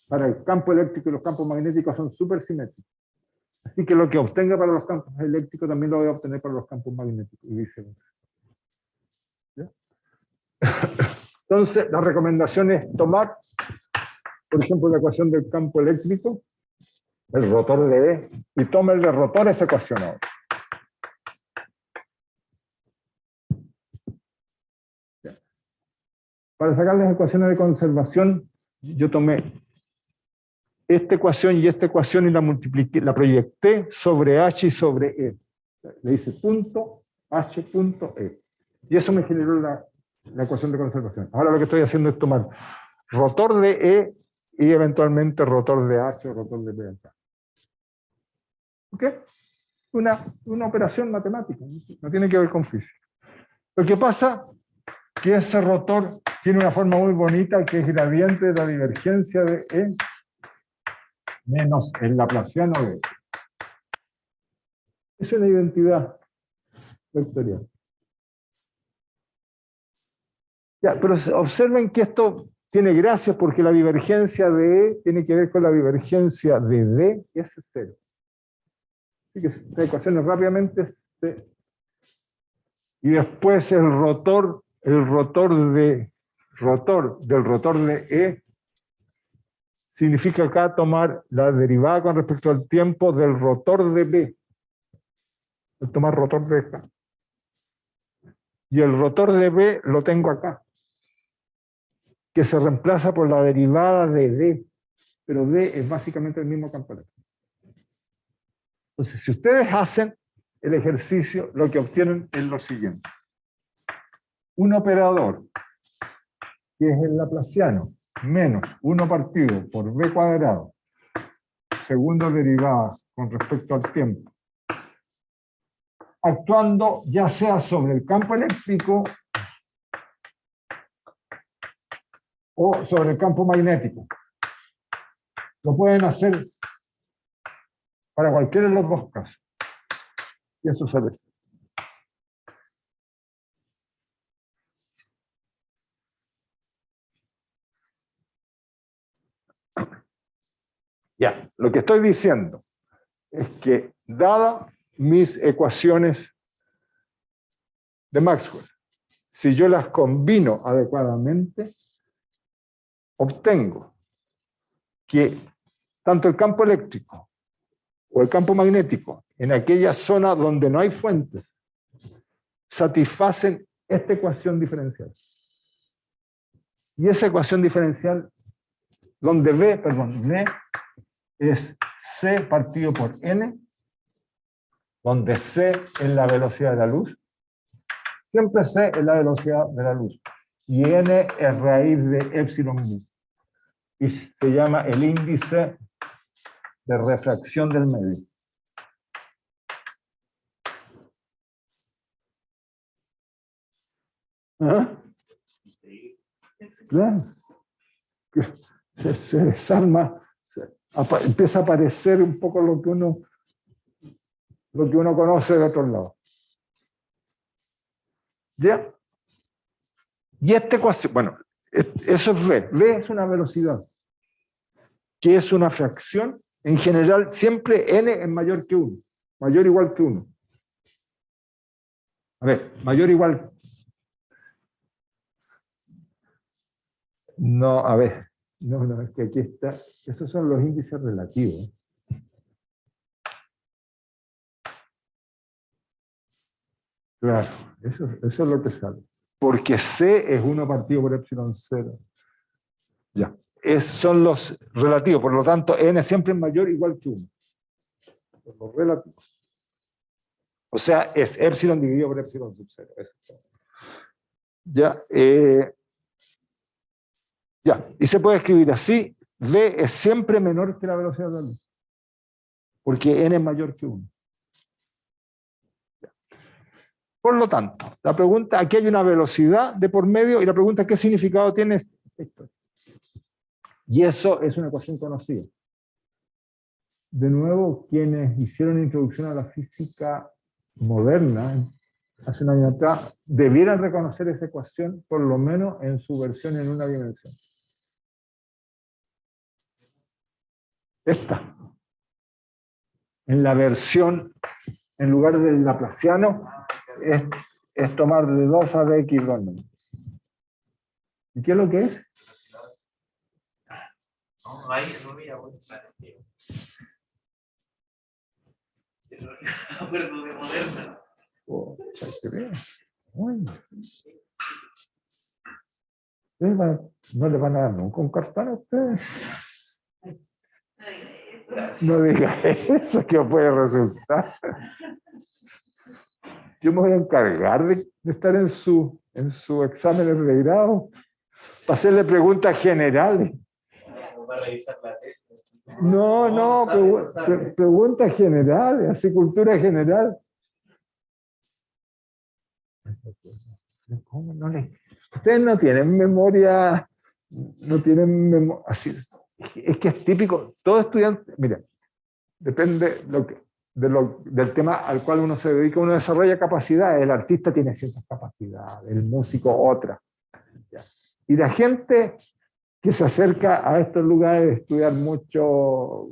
para el campo eléctrico y los campos magnéticos, son súper simétricos. Así que lo que obtenga para los campos eléctricos también lo voy a obtener para los campos magnéticos y viceversa. ¿Ya? Entonces, la recomendación es tomar, por ejemplo, la ecuación del campo eléctrico, el rotor de E, y toma el de rotor esa ecuación ahora. ¿Ya? Para sacar las ecuaciones de conservación, yo tomé esta ecuación y esta ecuación y la multipliqué, la proyecté sobre H y sobre E. Le hice punto H punto E. Y eso me generó la ecuación de conservación. Ahora lo que estoy haciendo es tomar rotor de E y eventualmente rotor de H o rotor de B. ¿Ok? Una operación matemática, no tiene que ver con física. Lo que pasa es que ese rotor tiene una forma muy bonita que es gradiente de la divergencia de E menos el laplaciano de E. Es una identidad vectorial. Ya, pero observen que esto tiene gracia porque la divergencia de E tiene que ver con la divergencia de D, que es cero. Así que estas ecuaciones rápidamente y después el rotor del rotor de E significa acá tomar la derivada con respecto al tiempo del rotor de B. Tomar rotor de acá. Y el rotor de B lo tengo acá, que se reemplaza por la derivada de D, pero D es básicamente el mismo campo eléctrico. Entonces, si ustedes hacen el ejercicio, lo que obtienen es lo siguiente. Un operador, que es el laplaciano, menos 1 partido por B cuadrado, segunda derivada con respecto al tiempo, actuando ya sea sobre el campo eléctrico o sobre el campo magnético. Lo pueden hacer para cualquiera de los dos casos. Y eso se ve. Ya, lo que estoy diciendo es que, dadas mis ecuaciones de Maxwell, si yo las combino adecuadamente, obtengo que tanto el campo eléctrico o el campo magnético, en aquella zona donde no hay fuentes, satisfacen esta ecuación diferencial. Y esa ecuación diferencial, donde V es C partido por N, donde C es la velocidad de la luz, siempre C es la velocidad de la luz, y N es raíz de epsilon mu, y se llama el índice de refracción del medio. ¿Ah? Claro. Se desarma, empieza a aparecer un poco lo que uno conoce de otro lado. ¿Ya? Y esta ecuación, bueno, eso es V. V es una velocidad, que es una fracción. En general, siempre N es mayor que 1, mayor o igual que 1. A ver, mayor o igual. No, a ver, no, es que aquí está, esos son los índices relativos. Claro, eso es lo que sale. Porque C es 1 partido por epsilon 0. Ya. Son los relativos, por lo tanto, N siempre es mayor o igual que 1. Los relativos. O sea, es epsilon dividido por epsilon sub 0. Ya, ya, y se puede escribir así: V es siempre menor que la velocidad de la luz. porque n es mayor que 1. Por lo tanto, la pregunta, aquí hay una velocidad de por medio, y la pregunta, ¿qué significado tiene esto? Y eso es una ecuación conocida. De nuevo, quienes hicieron introducción a la física moderna, hace un año atrás, debieran reconocer esa ecuación, por lo menos en su versión en una dimensión. Esta. En la versión, en lugar del laplaciano, es tomar de 2 a dx 2. ¿Y qué es lo que es? No, ahí no había buen parecido. No me acuerdo de moderna. Oh, qué bien. Bueno. ¿No le van a dar nunca un cartón a ustedes? No diga eso, que puede resultar. Yo me voy a encargar de estar en su exámenes de grado, para hacerle preguntas generales. No, preguntas generales, así cultura general. ¿Cómo no le? Ustedes no tienen memoria, así. Es que es típico, todo estudiante, mira, depende del tema al cual uno se dedica, uno desarrolla capacidades, el artista tiene ciertas capacidades, el músico otras. Y la gente que se acerca a estos lugares de estudiar mucho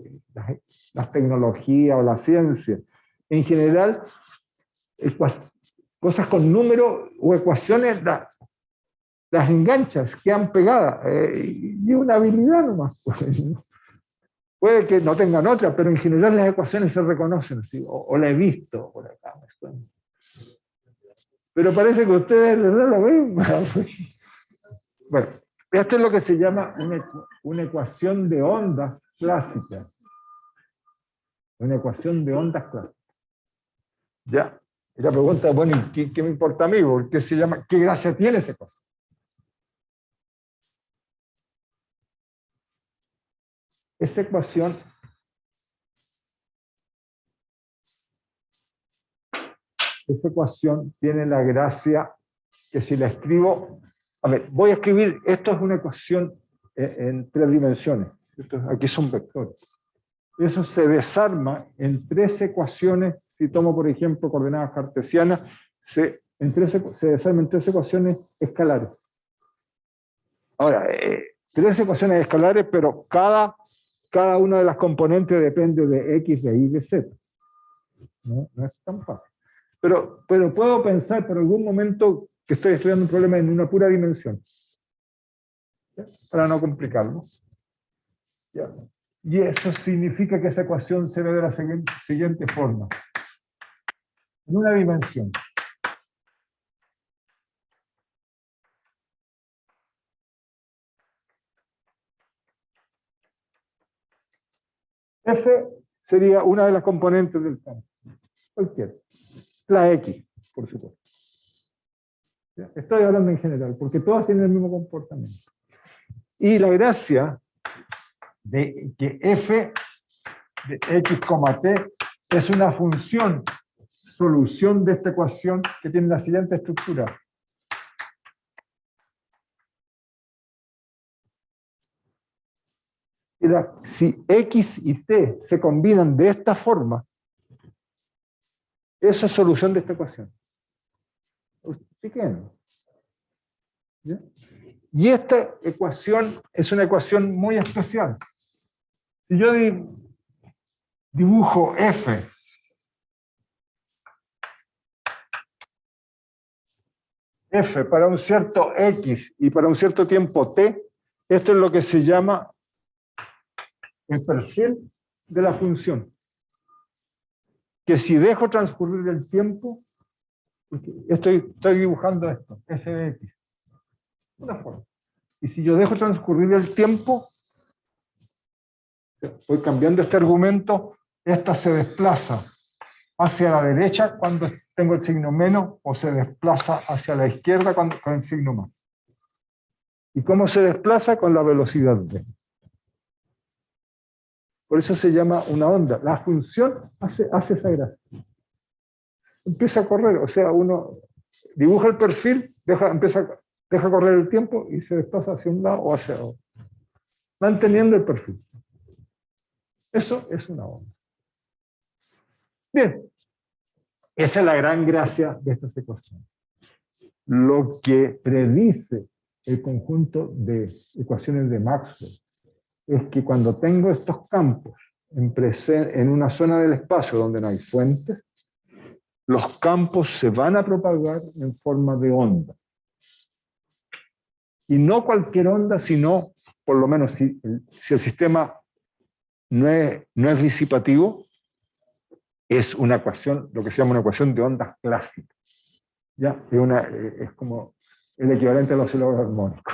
las tecnologías o la ciencia, en general, cosas con números o ecuaciones las enganchas, quedan pegadas, y una habilidad nomás. Puede que no tengan otra, pero en general las ecuaciones se reconocen, ¿sí? O la he visto por acá. Pero parece que ustedes no lo ven. Bueno, esto es lo que se llama una ecuación de ondas clásica. Una ecuación de ondas clásicas. ¿Ya? Y la pregunta, bueno, ¿qué me importa a mí? ¿Qué se llama? ¿Qué gracia tiene esa ecuación? Esa ecuación tiene la gracia que si la escribo, a ver, voy a escribir, esto es una ecuación en 3 dimensiones, aquí son vectores. Eso se desarma en 3 ecuaciones, si tomo por ejemplo coordenadas cartesianas, se desarma en 3 ecuaciones escalares. Ahora, 3 ecuaciones escalares, pero cada una de las componentes depende de x, de y, de z. No es tan fácil. Pero puedo pensar por algún momento que estoy estudiando un problema en una pura dimensión. ¿Ya? Para no complicarlo. ¿Ya? Y eso significa que esa ecuación se ve de la siguiente forma. En una dimensión. F sería una de las componentes del campo. Cualquiera. La X, por supuesto. ¿Ya? Estoy hablando en general, porque todas tienen el mismo comportamiento. Y la gracia de que F de X, T es una función, solución de esta ecuación que tiene la siguiente estructura. Si X y T se combinan de esta forma, esa es solución de esta ecuación. ¿Sí que no? ¿Ya? Y esta ecuación es una ecuación muy especial. Si yo dibujo F para un cierto X y para un cierto tiempo T, esto es lo que se llama el perfil de la función. Que si dejo transcurrir el tiempo, estoy dibujando esto, f de x. Una forma. Y si yo dejo transcurrir el tiempo, voy cambiando este argumento, esta se desplaza hacia la derecha cuando tengo el signo menos, o se desplaza hacia la izquierda con el signo más. ¿Y cómo se desplaza? Con la velocidad v. Por eso se llama una onda. La función hace esa gracia. Empieza a correr, o sea, uno dibuja el perfil, deja correr el tiempo y se desplaza hacia un lado o hacia otro, manteniendo el perfil. Eso es una onda. Bien, esa es la gran gracia de estas ecuaciones. Lo que predice el conjunto de ecuaciones de Maxwell es que cuando tengo estos campos en una zona del espacio donde no hay fuentes, los campos se van a propagar en forma de onda. Y no cualquier onda, sino, por lo menos, si el sistema no es disipativo, es una ecuación, lo que se llama una ecuación de ondas clásica. ¿Ya? Es como el equivalente al oscilador armónico.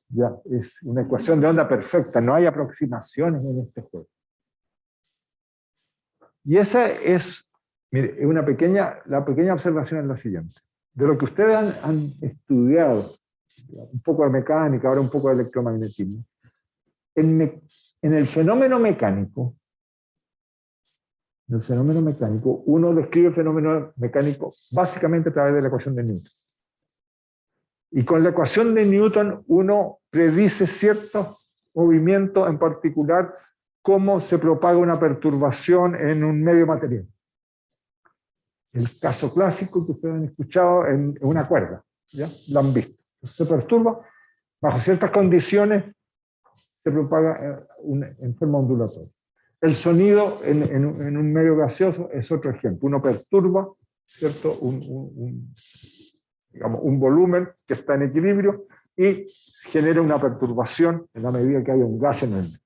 ¿Ya? Es una ecuación de onda perfecta, no hay aproximaciones en este juego. Y esa es, mire, la pequeña observación es la siguiente. De lo que ustedes han estudiado, un poco de mecánica, ahora un poco de electromagnetismo, en el fenómeno mecánico, uno describe el fenómeno mecánico básicamente a través de la ecuación de Newton. Y con la ecuación de Newton uno predice ciertos movimientos, en particular cómo se propaga una perturbación en un medio material. El caso clásico que ustedes han escuchado en una cuerda, ¿ya? Lo han visto. Se perturba, bajo ciertas condiciones se propaga en forma ondulatoria. El sonido en un medio gaseoso es otro ejemplo. Uno perturba, ¿cierto? Digamos, un volumen que está en equilibrio y genera una perturbación en la medida que haya un gas en el medio.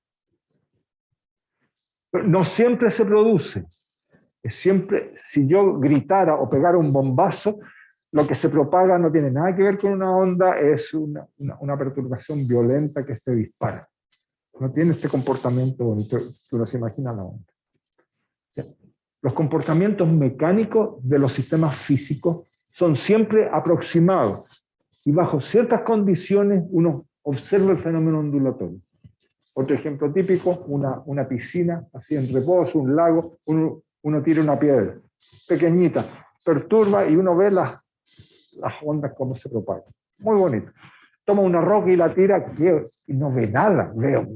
Pero no siempre se produce. Es siempre, si yo gritara o pegara un bombazo, lo que se propaga no tiene nada que ver con una onda, es una perturbación violenta que se dispara. No tiene este comportamiento bonito que uno se imagina la onda. Los comportamientos mecánicos de los sistemas físicos son siempre aproximados y bajo ciertas condiciones uno observa el fenómeno ondulatorio. Otro ejemplo típico, una piscina así en reposo, un lago, uno tira una piedra pequeñita, perturba y uno ve las ondas cómo se propagan. Muy bonito. Toma una roca y la tira y no ve nada, veo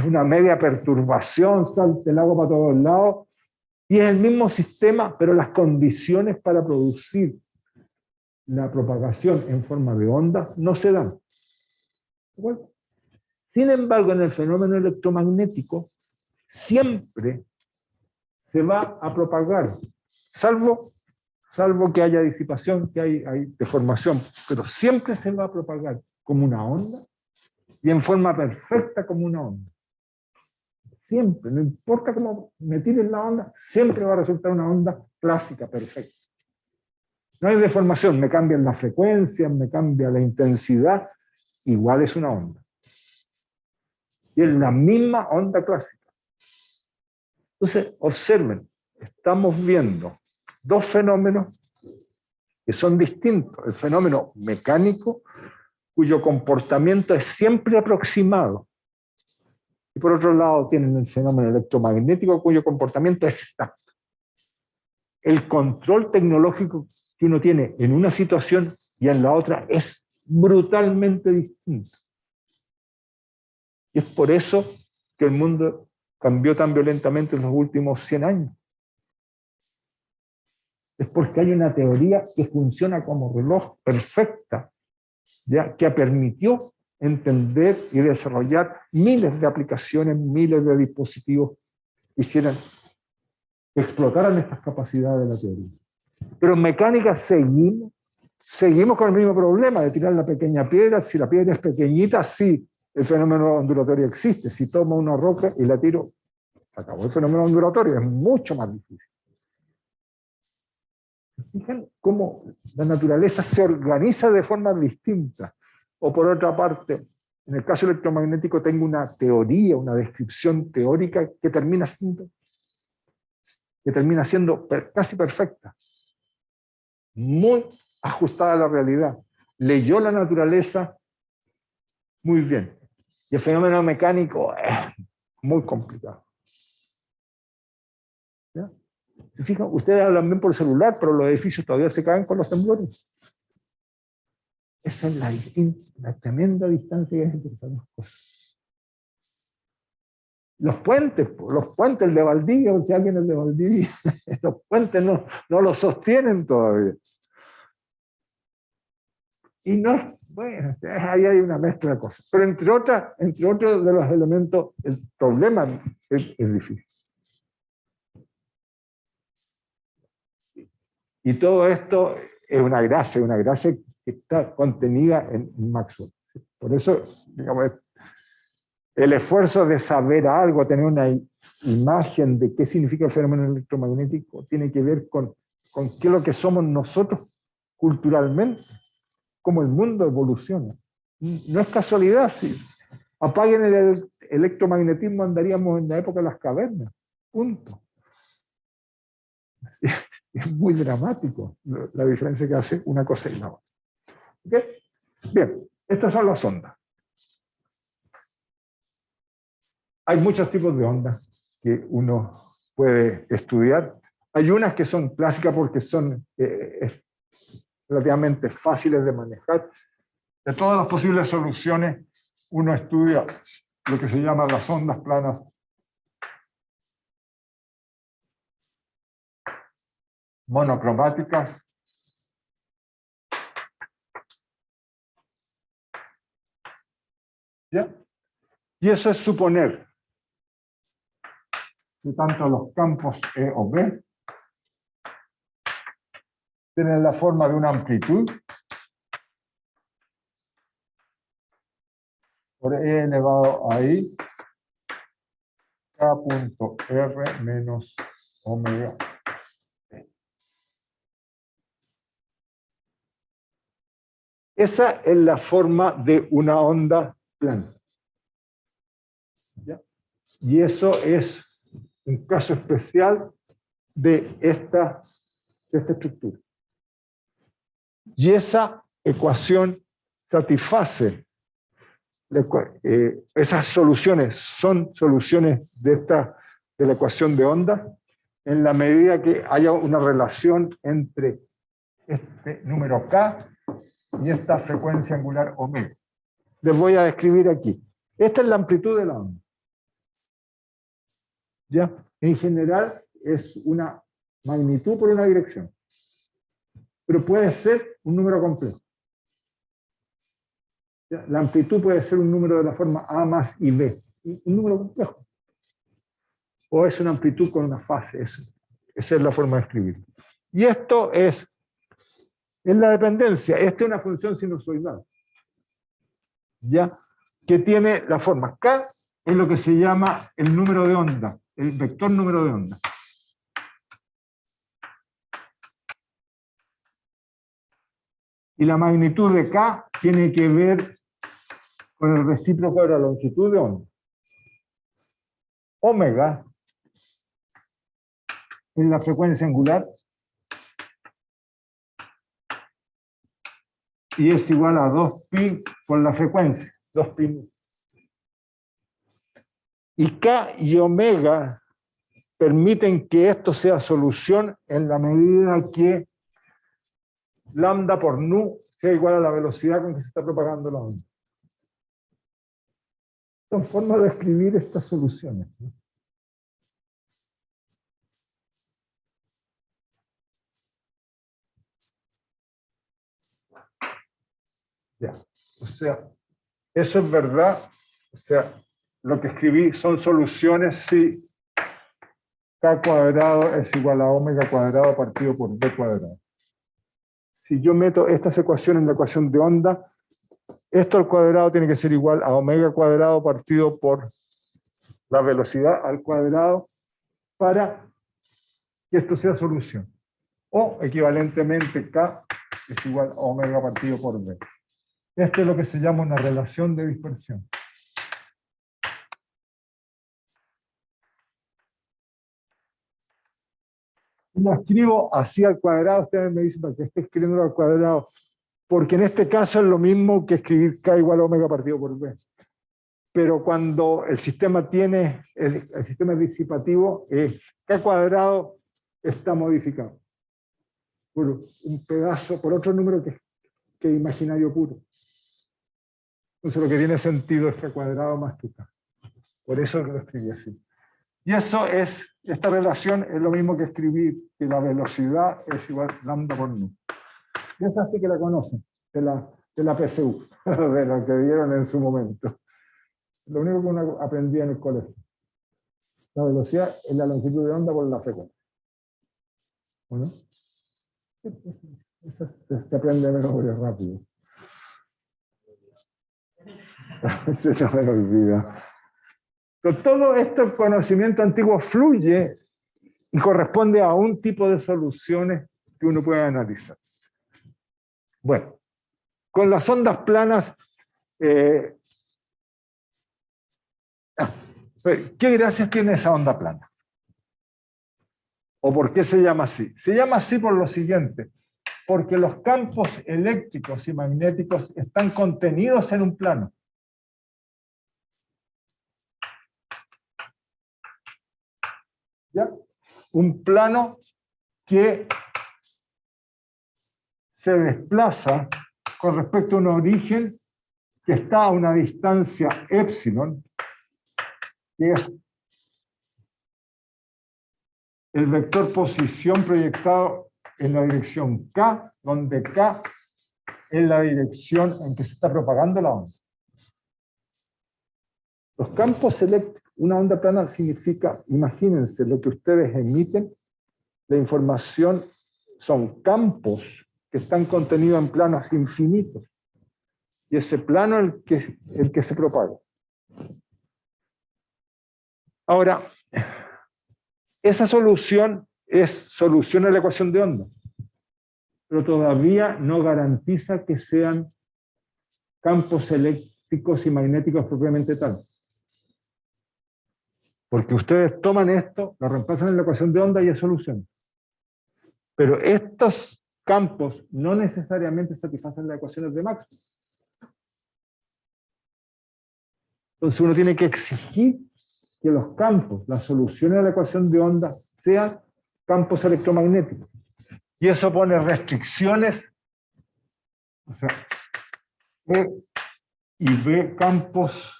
una media perturbación, salta el agua para todos lados, y es el mismo sistema, pero las condiciones para producir la propagación en forma de onda no se dan. Bueno, sin embargo, en el fenómeno electromagnético siempre se va a propagar, salvo que haya disipación, que hay deformación, pero siempre se va a propagar como una onda y en forma perfecta como una onda. Siempre, no importa cómo me tiren la onda, siempre va a resultar una onda clásica, perfecta. No hay deformación, me cambian la frecuencia, me cambia la intensidad, igual es una onda. Y es la misma onda clásica. Entonces, observen, estamos viendo dos fenómenos que son distintos. El fenómeno mecánico, cuyo comportamiento es siempre aproximado. Y por otro lado tienen el fenómeno electromagnético, cuyo comportamiento es exacto. El control tecnológico que uno tiene en una situación y en la otra es brutalmente distinto. Y es por eso que el mundo cambió tan violentamente en los últimos 100 años. Es porque hay una teoría que funciona como reloj perfecta, ¿ya? Que permitió entender y desarrollar miles de aplicaciones, miles de dispositivos que explotaran estas capacidades de la teoría. Pero en mecánica seguimos con el mismo problema de tirar la pequeña piedra. Si la piedra es pequeñita, sí, el fenómeno ondulatorio existe. Si tomo una roca y la tiro, se acabó el fenómeno ondulatorio, es mucho más difícil. ¿Se fijan cómo la naturaleza se organiza de forma distinta? O por otra parte, en el caso electromagnético tengo una teoría, una descripción teórica que termina siendo casi perfecta, muy ajustada a la realidad. Leyó la naturaleza muy bien. Y el fenómeno mecánico es muy complicado. ¿Ya? ¿Se fijan? Ustedes hablan bien por celular, pero los edificios todavía se caen con los temblores. Esa es la tremenda distancia que hay entre esas dos cosas. Los puentes, el de Valdivia, si alguien es de Valdivia, los puentes no los sostienen todavía. Y no es, bueno, ahí hay una mezcla de cosas. Pero entre otros de los elementos, el problema es difícil. Y todo esto es una gracia que está contenida en Maxwell. Por eso, digamos, el esfuerzo de saber algo, tener una imagen de qué significa el fenómeno electromagnético, tiene que ver con qué es lo que somos nosotros culturalmente, cómo el mundo evoluciona. No es casualidad, si apaguen el electromagnetismo andaríamos en la época de las cavernas, punto. Es muy dramático la diferencia que hace una cosa y la otra. ¿Okay? Bien, estas son las ondas. Hay muchos tipos de ondas que uno puede estudiar. Hay unas que son clásicas porque son relativamente fáciles de manejar. De todas las posibles soluciones, uno estudia lo que se llama las ondas planas monocromáticas. ¿Ya? Y eso es suponer que tanto los campos E o B tienen la forma de una amplitud por E elevado a I K punto R menos omega. Esa es la forma de una onda plana. ¿Ya? Y eso es un caso especial de esta estructura. Y esa ecuación satisface, esas soluciones son soluciones de la ecuación de onda en la medida que haya una relación entre este número K y esta frecuencia angular omega. Les voy a describir aquí. Esta es la amplitud de la onda. ¿Ya? En general es una magnitud por una dirección. Pero puede ser un número complejo. ¿Ya? La amplitud puede ser un número de la forma A más y B. Un número complejo. O es una amplitud con una fase. Esa es la forma de escribirlo. Y esto es la dependencia. Esta es una función sinusoidal. ¿Ya? Que tiene la forma K, es lo que se llama el número de onda, el vector número de onda. Y la magnitud de K tiene que ver con el recíproco de la longitud de onda. Omega es la frecuencia angular y es igual a 2pi por la frecuencia, 2pi. Y K y omega permiten que esto sea solución en la medida que lambda por nu sea igual a la velocidad con que se está propagando la onda. Son formas de escribir estas soluciones, ¿no? Ya, o sea, eso es verdad, o sea, lo que escribí son soluciones si K cuadrado es igual a omega cuadrado partido por B cuadrado. Si yo meto estas ecuaciones en la ecuación de onda, esto al cuadrado tiene que ser igual a omega cuadrado partido por la velocidad al cuadrado para que esto sea solución. O equivalentemente K es igual a omega partido por B. Esto es lo que se llama una relación de dispersión. Lo escribo así al cuadrado, ustedes me dicen para que esté escribiendo al cuadrado, porque en este caso es lo mismo que escribir K igual a omega partido por B. pero cuando el sistema tiene, el sistema es disipativo, K cuadrado está modificado por un pedazo, por otro número que es imaginario puro. Entonces lo que tiene sentido es K cuadrado más que K. Por eso lo escribí así. Y eso es, esta relación es lo mismo que escribir que la velocidad es igual a lambda por nu. Y esa sí que la conocen, de la PSU, de la que vieron en su momento. Lo único que uno aprendía en el colegio. La velocidad es la longitud de onda por la frecuencia. ¿No? Eso se aprende de memoria rápido. Se me olvida. Pero todo este conocimiento antiguo fluye y corresponde a un tipo de soluciones que uno puede analizar. Bueno, con las ondas planas, ¿qué gracias tiene esa onda plana? ¿O por qué se llama así? Se llama así por lo siguiente, porque los campos eléctricos y magnéticos están contenidos en un plano. ¿Ya? Un plano que se desplaza con respecto a un origen que está a una distancia epsilon, que es el vector posición proyectado en la dirección K, donde K es la dirección en que se está propagando la onda. Los campos eléctricos, una onda plana significa, imagínense, lo que ustedes emiten, la información son campos que están contenidos en planos infinitos. Y ese plano es el que se propaga. Ahora, esa solución es solución a la ecuación de onda, pero todavía no garantiza que sean campos eléctricos y magnéticos propiamente tal. Porque ustedes toman esto, lo reemplazan en la ecuación de onda y es solución. Pero estos campos no necesariamente satisfacen las ecuaciones de Maxwell. Entonces uno tiene que exigir que los campos, las soluciones de la ecuación de onda, sean campos electromagnéticos. Y eso pone restricciones, o sea, E y B campos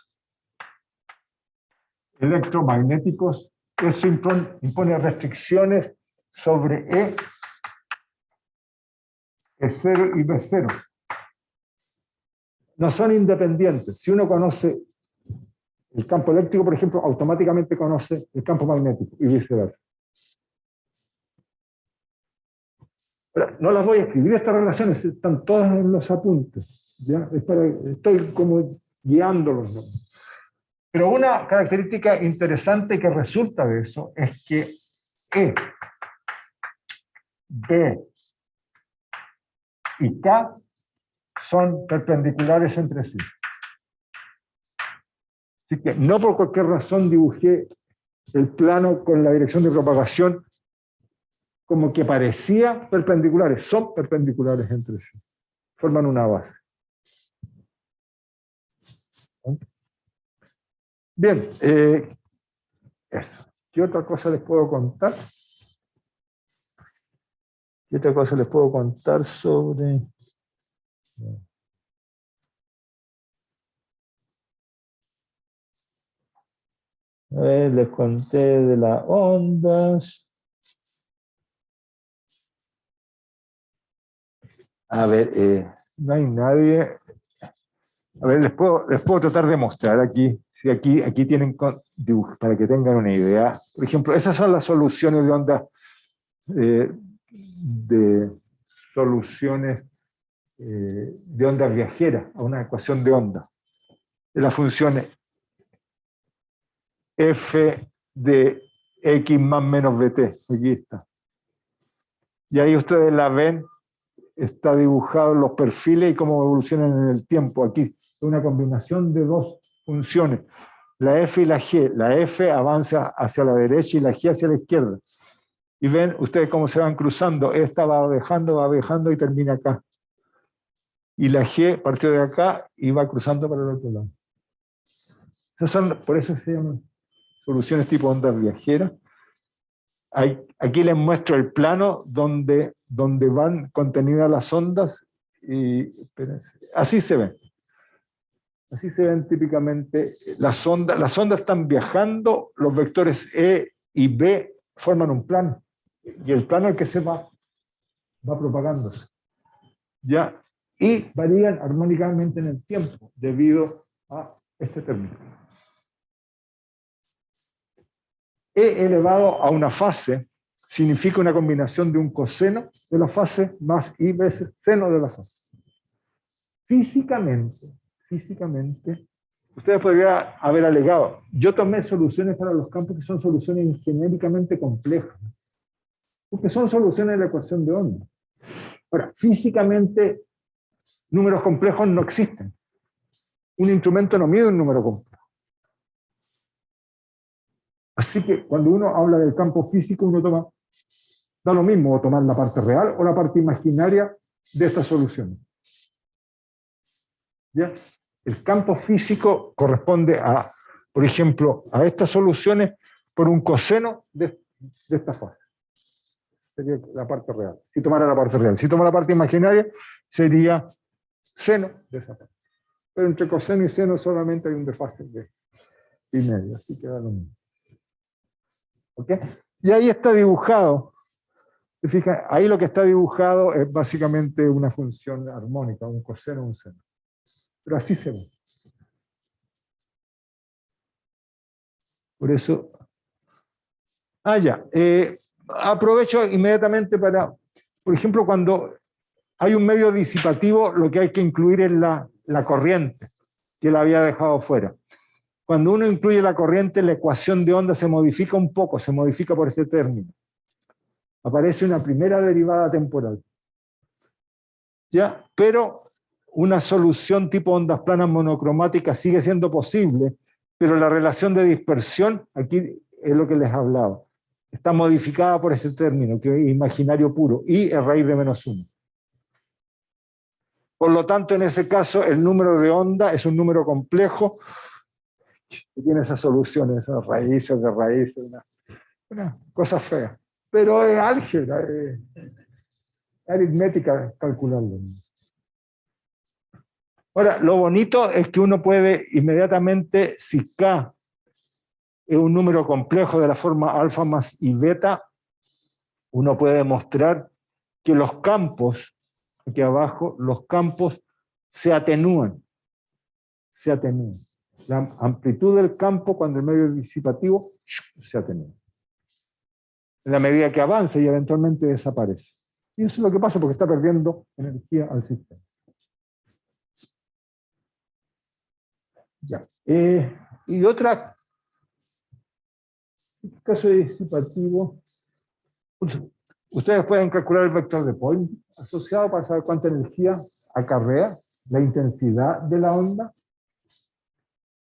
electromagnéticos, eso impone restricciones sobre E0 y B0. No son independientes. Si uno conoce el campo eléctrico, por ejemplo, automáticamente conoce el campo magnético y viceversa. Pero no las voy a escribir, estas relaciones están todas en los apuntes. ¿Ya? Estoy como guiándolos, ¿no? Pero una característica interesante que resulta de eso es que E, B y K son perpendiculares entre sí. Así que no por cualquier razón dibujé el plano con la dirección de propagación como que parecía perpendiculares, son perpendiculares entre sí, forman una base. Bien, eso. ¿Qué otra cosa les puedo contar? ¿Qué otra cosa les puedo contar sobre...? Les conté de las ondas. A ver, no hay nadie. A ver, les puedo tratar de mostrar aquí. Si aquí tienen dibujos para que tengan una idea. Por ejemplo, esas son las soluciones de ondas, de soluciones de ondas viajeras a una ecuación de onda. De la función f de x más menos bt. Aquí está. Y ahí ustedes la ven, está dibujado los perfiles y cómo evolucionan en el tiempo. Aquí es una combinación de dos funciones, la f y la g. La f avanza hacia la derecha y la g hacia la izquierda. Y ven ustedes cómo se van cruzando. Esta va viajando y termina acá. Y la g partió de acá y va cruzando para el otro lado. Esas son, por eso se llaman soluciones tipo ondas viajeras. Aquí les muestro el plano donde van contenidas las ondas. Y espérense, así se ven. Así se ven típicamente las ondas. Las ondas están viajando, los vectores E y B forman un plano. Y el plano es el que se va propagándose. ¿Ya? Y varían armónicamente en el tiempo debido a este término. E elevado a una fase significa una combinación de un coseno de la fase más I veces seno de la fase. Físicamente, ustedes podrían haber alegado, yo tomé soluciones para los campos que son soluciones genéricamente complejas, porque son soluciones de la ecuación de onda. Ahora, físicamente, números complejos no existen. Un instrumento no mide un número complejo. Así que cuando uno habla del campo físico, uno da lo mismo o tomar la parte real o la parte imaginaria de estas soluciones. ¿Ya? El campo físico corresponde a, por ejemplo, a estas soluciones por un coseno de esta fase. Sería la parte real. Si tomara la parte real. Si toma la parte imaginaria, sería seno de esa parte. Pero entre coseno y seno solamente hay un desfase de pi medio, así que da lo mismo. ¿Ok? Y ahí está dibujado. ¿Se fijan? Ahí lo que está dibujado es básicamente una función armónica, un coseno, un seno. Pero así se ve. Por eso. Ya. Aprovecho inmediatamente para, por ejemplo, cuando hay un medio disipativo, lo que hay que incluir es la corriente, que la había dejado fuera. Cuando uno incluye la corriente, la ecuación de onda se modifica un poco, se modifica por ese término. Aparece una primera derivada temporal. ¿Ya? Pero una solución tipo ondas planas monocromáticas sigue siendo posible, pero la relación de dispersión, aquí es lo que les hablaba, está modificada por ese término, que es imaginario puro, y es raíz de menos 1. Por lo tanto, en ese caso, el número de onda es un número complejo que tiene esas soluciones, esas raíces de raíces, una cosa fea. Pero es álgebra, es aritmética calcularlo. Ahora, lo bonito es que uno puede inmediatamente, si K es un número complejo de la forma alfa más y beta, uno puede demostrar que los campos, aquí abajo, los campos se atenúan. Se atenúan. La amplitud del campo cuando el medio es disipativo se atenúa. En la medida que avanza y eventualmente desaparece. Y eso es lo que pasa porque está perdiendo energía al sistema. Ya. Y otra, caso disipativo, ustedes pueden calcular el vector de Point asociado para saber cuánta energía acarrea la intensidad de la onda.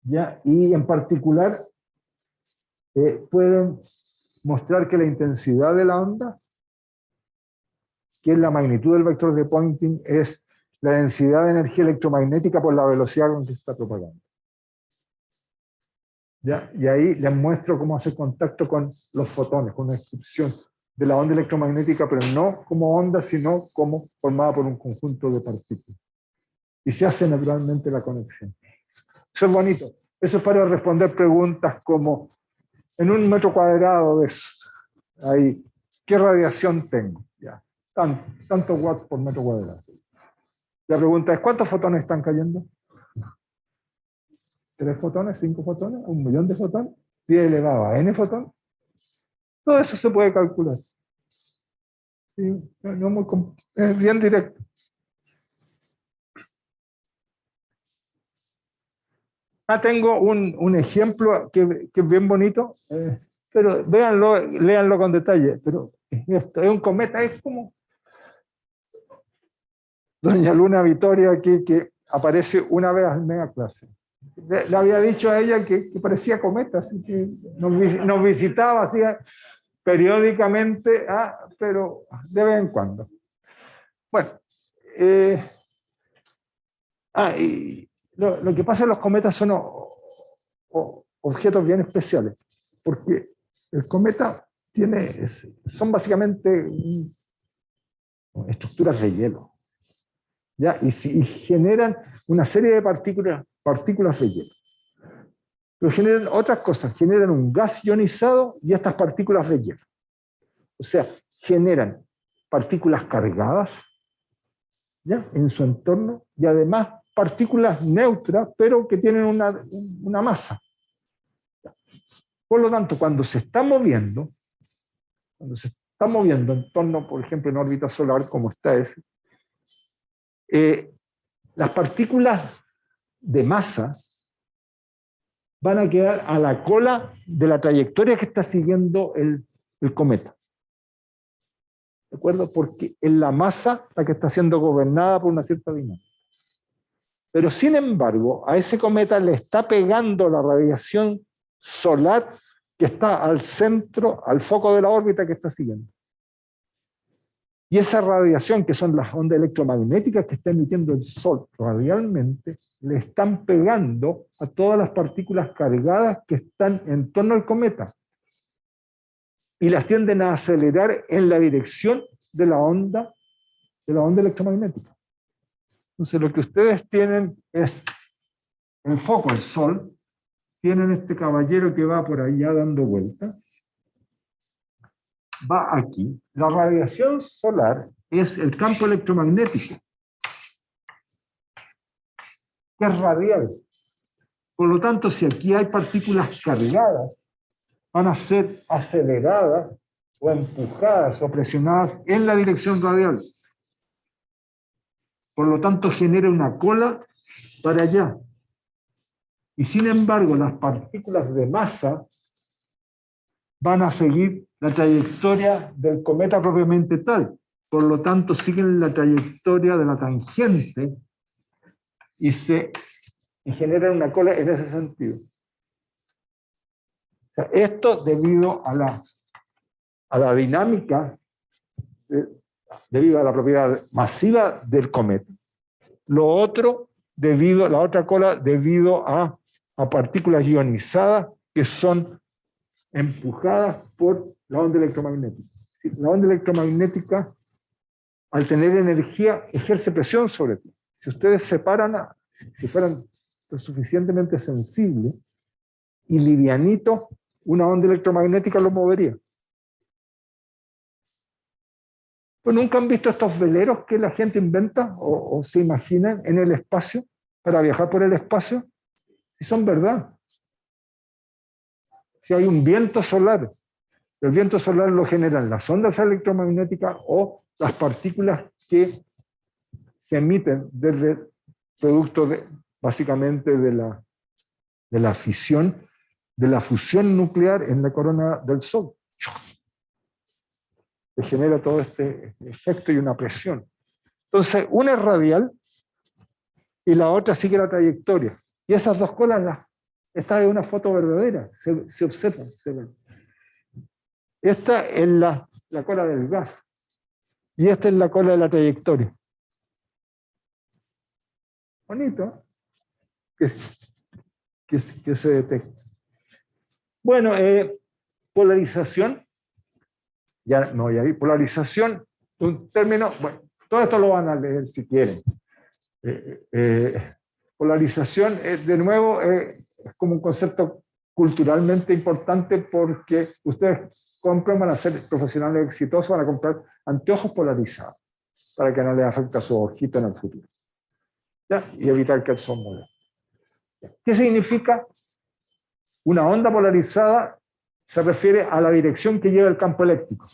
¿Ya? Y en particular, pueden mostrar que la intensidad de la onda, que es la magnitud del vector de Poynting, es la densidad de energía electromagnética por la velocidad con que se está propagando. ¿Ya? Y ahí les muestro cómo hacer contacto con los fotones, con una descripción de la onda electromagnética, pero no como onda, sino como formada por un conjunto de partículas. Y se hace naturalmente la conexión. Eso es bonito. Eso es para responder preguntas como, en un metro cuadrado, ahí, ¿qué radiación tengo? Ya, tantos watts por metro cuadrado. La pregunta es, ¿cuántos fotones están cayendo? ¿3 fotones? ¿5 fotones? ¿1 millón de fotones? ¿10 elevado a n fotones? Todo eso se puede calcular. Sí, es bien directo. Tengo un ejemplo que es bien bonito, pero véanlo, léanlo con detalle. Pero esto es un cometa, es como Doña Luna Vitoria aquí, que aparece una vez al mes a clase. Le había dicho a ella que parecía cometa, así que nos visitaba así periódicamente, pero de vez en cuando. Bueno, y lo que pasa en los cometas son objetos bien especiales, porque el cometa son básicamente estructuras de hielo, ¿ya? Y generan una serie de partículas de hielo. Pero generan otras cosas, generan un gas ionizado y estas partículas de hielo. O sea, generan partículas cargadas, ¿ya?, en su entorno, y además partículas neutras, pero que tienen una masa. Por lo tanto, cuando se está moviendo en torno, por ejemplo, en órbita solar, como está ese, las partículas de masa van a quedar a la cola de la trayectoria que está siguiendo el cometa. ¿De acuerdo? Porque es la masa la que está siendo gobernada por una cierta dinámica. Pero sin embargo, a ese cometa le está pegando la radiación solar que está al centro, al foco de la órbita que está siguiendo. Y esa radiación, que son las ondas electromagnéticas que está emitiendo el Sol radialmente, le están pegando a todas las partículas cargadas que están en torno al cometa. Y las tienden a acelerar en la dirección de la onda electromagnética. Entonces lo que ustedes tienen es el foco, el Sol, tienen este caballero que va por allá dando vueltas, va aquí. La radiación solar es el campo electromagnético, que es radial. Por lo tanto, si aquí hay partículas cargadas, van a ser aceleradas o empujadas o presionadas en la dirección radial. Por lo tanto, genera una cola para allá. Y sin embargo, las partículas de masa van a seguir la trayectoria del cometa propiamente tal. Por lo tanto, siguen la trayectoria de la tangente y generan una cola en ese sentido. O sea, esto debido a la dinámica, debido a la propiedad masiva del cometa. Lo otro, la otra cola, debido a partículas ionizadas que son empujadas por la onda electromagnética. La onda electromagnética, al tener energía, ejerce presión sobre ti. Si ustedes si fueran lo suficientemente sensibles y livianitos, una onda electromagnética lo movería. Pues nunca han visto estos veleros que la gente inventa o se imaginan en el espacio para viajar por el espacio. Y son verdad. Si hay un viento solar, el viento solar lo generan las ondas electromagnéticas o las partículas que se emiten desde producto básicamente de la fisión, de la fusión nuclear en la corona del Sol. Se genera todo este efecto y una presión. Entonces, una es radial y la otra sigue la trayectoria. Y esas dos colas, esta es una foto verdadera, se observan, se ven. Esta es la cola del gas y esta es la cola de la trayectoria. Bonito, ¿eh? que se detecta. Bueno, polarización. Ya no, ya vi. Polarización, un término, bueno, todo esto lo van a leer si quieren. Polarización, de nuevo, es como un concepto culturalmente importante porque ustedes van a ser profesionales exitosos, van a comprar anteojos polarizados para que no les afecte a su ojito en el futuro. ¿Ya? Y evitar que el sol muera. ¿Qué significa? Una onda polarizada se refiere a la dirección que lleva el campo eléctrico.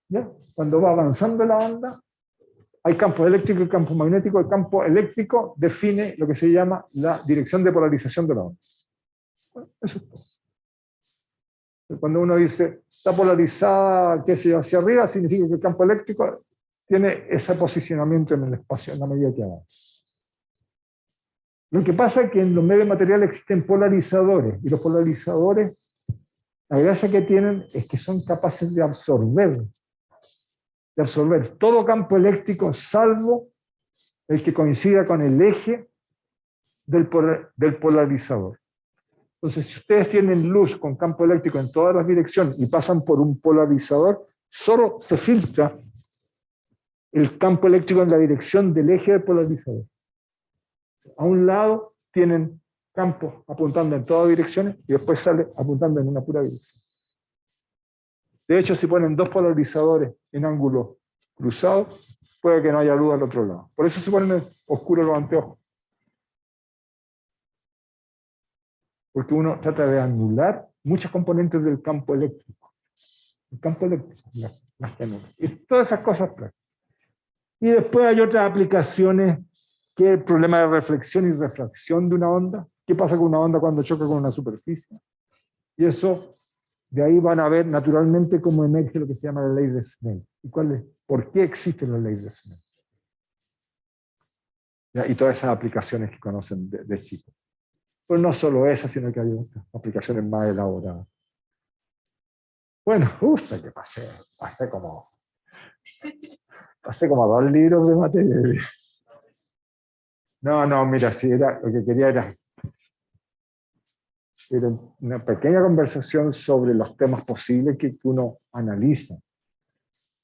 ¿Ya? Cuando va avanzando la onda, hay campo eléctrico y campo magnético. El campo eléctrico define lo que se llama la dirección de polarización de la onda. Bueno, eso es todo. Cuando uno dice está polarizada, qué sé yo, hacia arriba, significa que el campo eléctrico tiene ese posicionamiento en el espacio en la medida que avanza. Lo que pasa es que en los medios materiales existen polarizadores, y los polarizadores, la gracia que tienen es que son capaces de absorber todo campo eléctrico, salvo el que coincida con el eje del polarizador. Entonces, si ustedes tienen luz con campo eléctrico en todas las direcciones y pasan por un polarizador, solo se filtra el campo eléctrico en la dirección del eje del polarizador. A un lado tienen campo apuntando en todas direcciones y después sale apuntando en una pura dirección. De hecho, si ponen dos polarizadores en ángulo cruzado, puede que no haya luz al otro lado. Por eso se ponen oscuros los anteojos. Porque uno trata de anular muchos componentes del campo eléctrico. El campo eléctrico, las que anulan. Y todas esas cosas. Y después hay otras aplicaciones, que es el problema de reflexión y refracción de una onda. ¿Qué pasa con una onda cuando choca con una superficie? Y eso, de ahí van a ver naturalmente cómo emerge lo que se llama la ley de Snell. ¿Y por qué existe la ley de Snell? ¿Ya? Y todas esas aplicaciones que conocen de chicos. Pero no solo esas, sino que hay otras aplicaciones más elaboradas. Bueno, justo que pasé como 2 libros de materia. No, mira, sí, lo que quería era una pequeña conversación sobre los temas posibles que uno analiza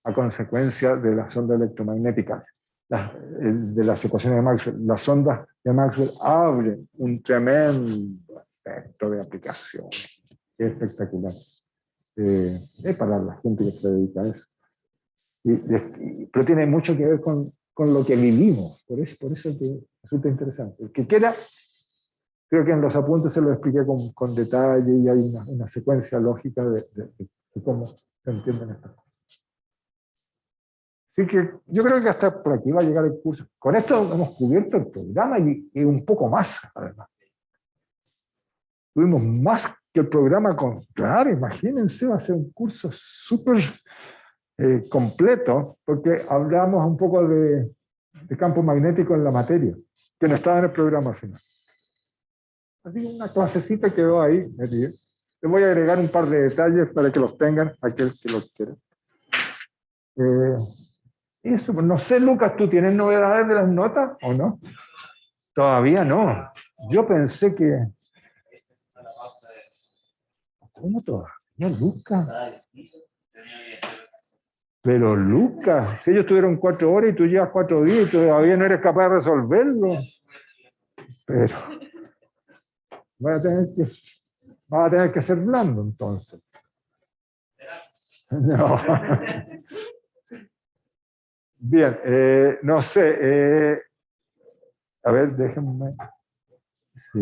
a consecuencia de las ondas electromagnéticas, de las ecuaciones de Maxwell. Las ondas de Maxwell abren un tremendo espectro de aplicaciones. Es espectacular. Es para la gente que se dedica a eso. Pero tiene mucho que ver con lo que vivimos. Por eso que resulta interesante. El que quiera, creo que en los apuntes se lo expliqué con detalle y hay una secuencia lógica de cómo se entienden estas cosas. Así que yo creo que hasta por aquí va a llegar el curso. Con esto hemos cubierto el programa y un poco más, además. Tuvimos más que el programa claro, imagínense, va a ser un curso súper completo, porque hablamos un poco de campo magnético en la materia, que no estaba en el programa final. Así que una clasecita quedó ahí. Les voy a agregar un par de detalles para que los tengan, aquel que los quiera. Eso, no sé, Lucas, ¿tú tienes novedades de las notas o no? Todavía no. Yo pensé que... ¿Cómo todavía, Lucas? Pero Lucas, si ellos tuvieron 4 horas y tú llevas 4 días y todavía no eres capaz de resolverlo. Pero vas a tener que ser blando entonces. No. Bien, no sé. A ver, déjenme. Sí,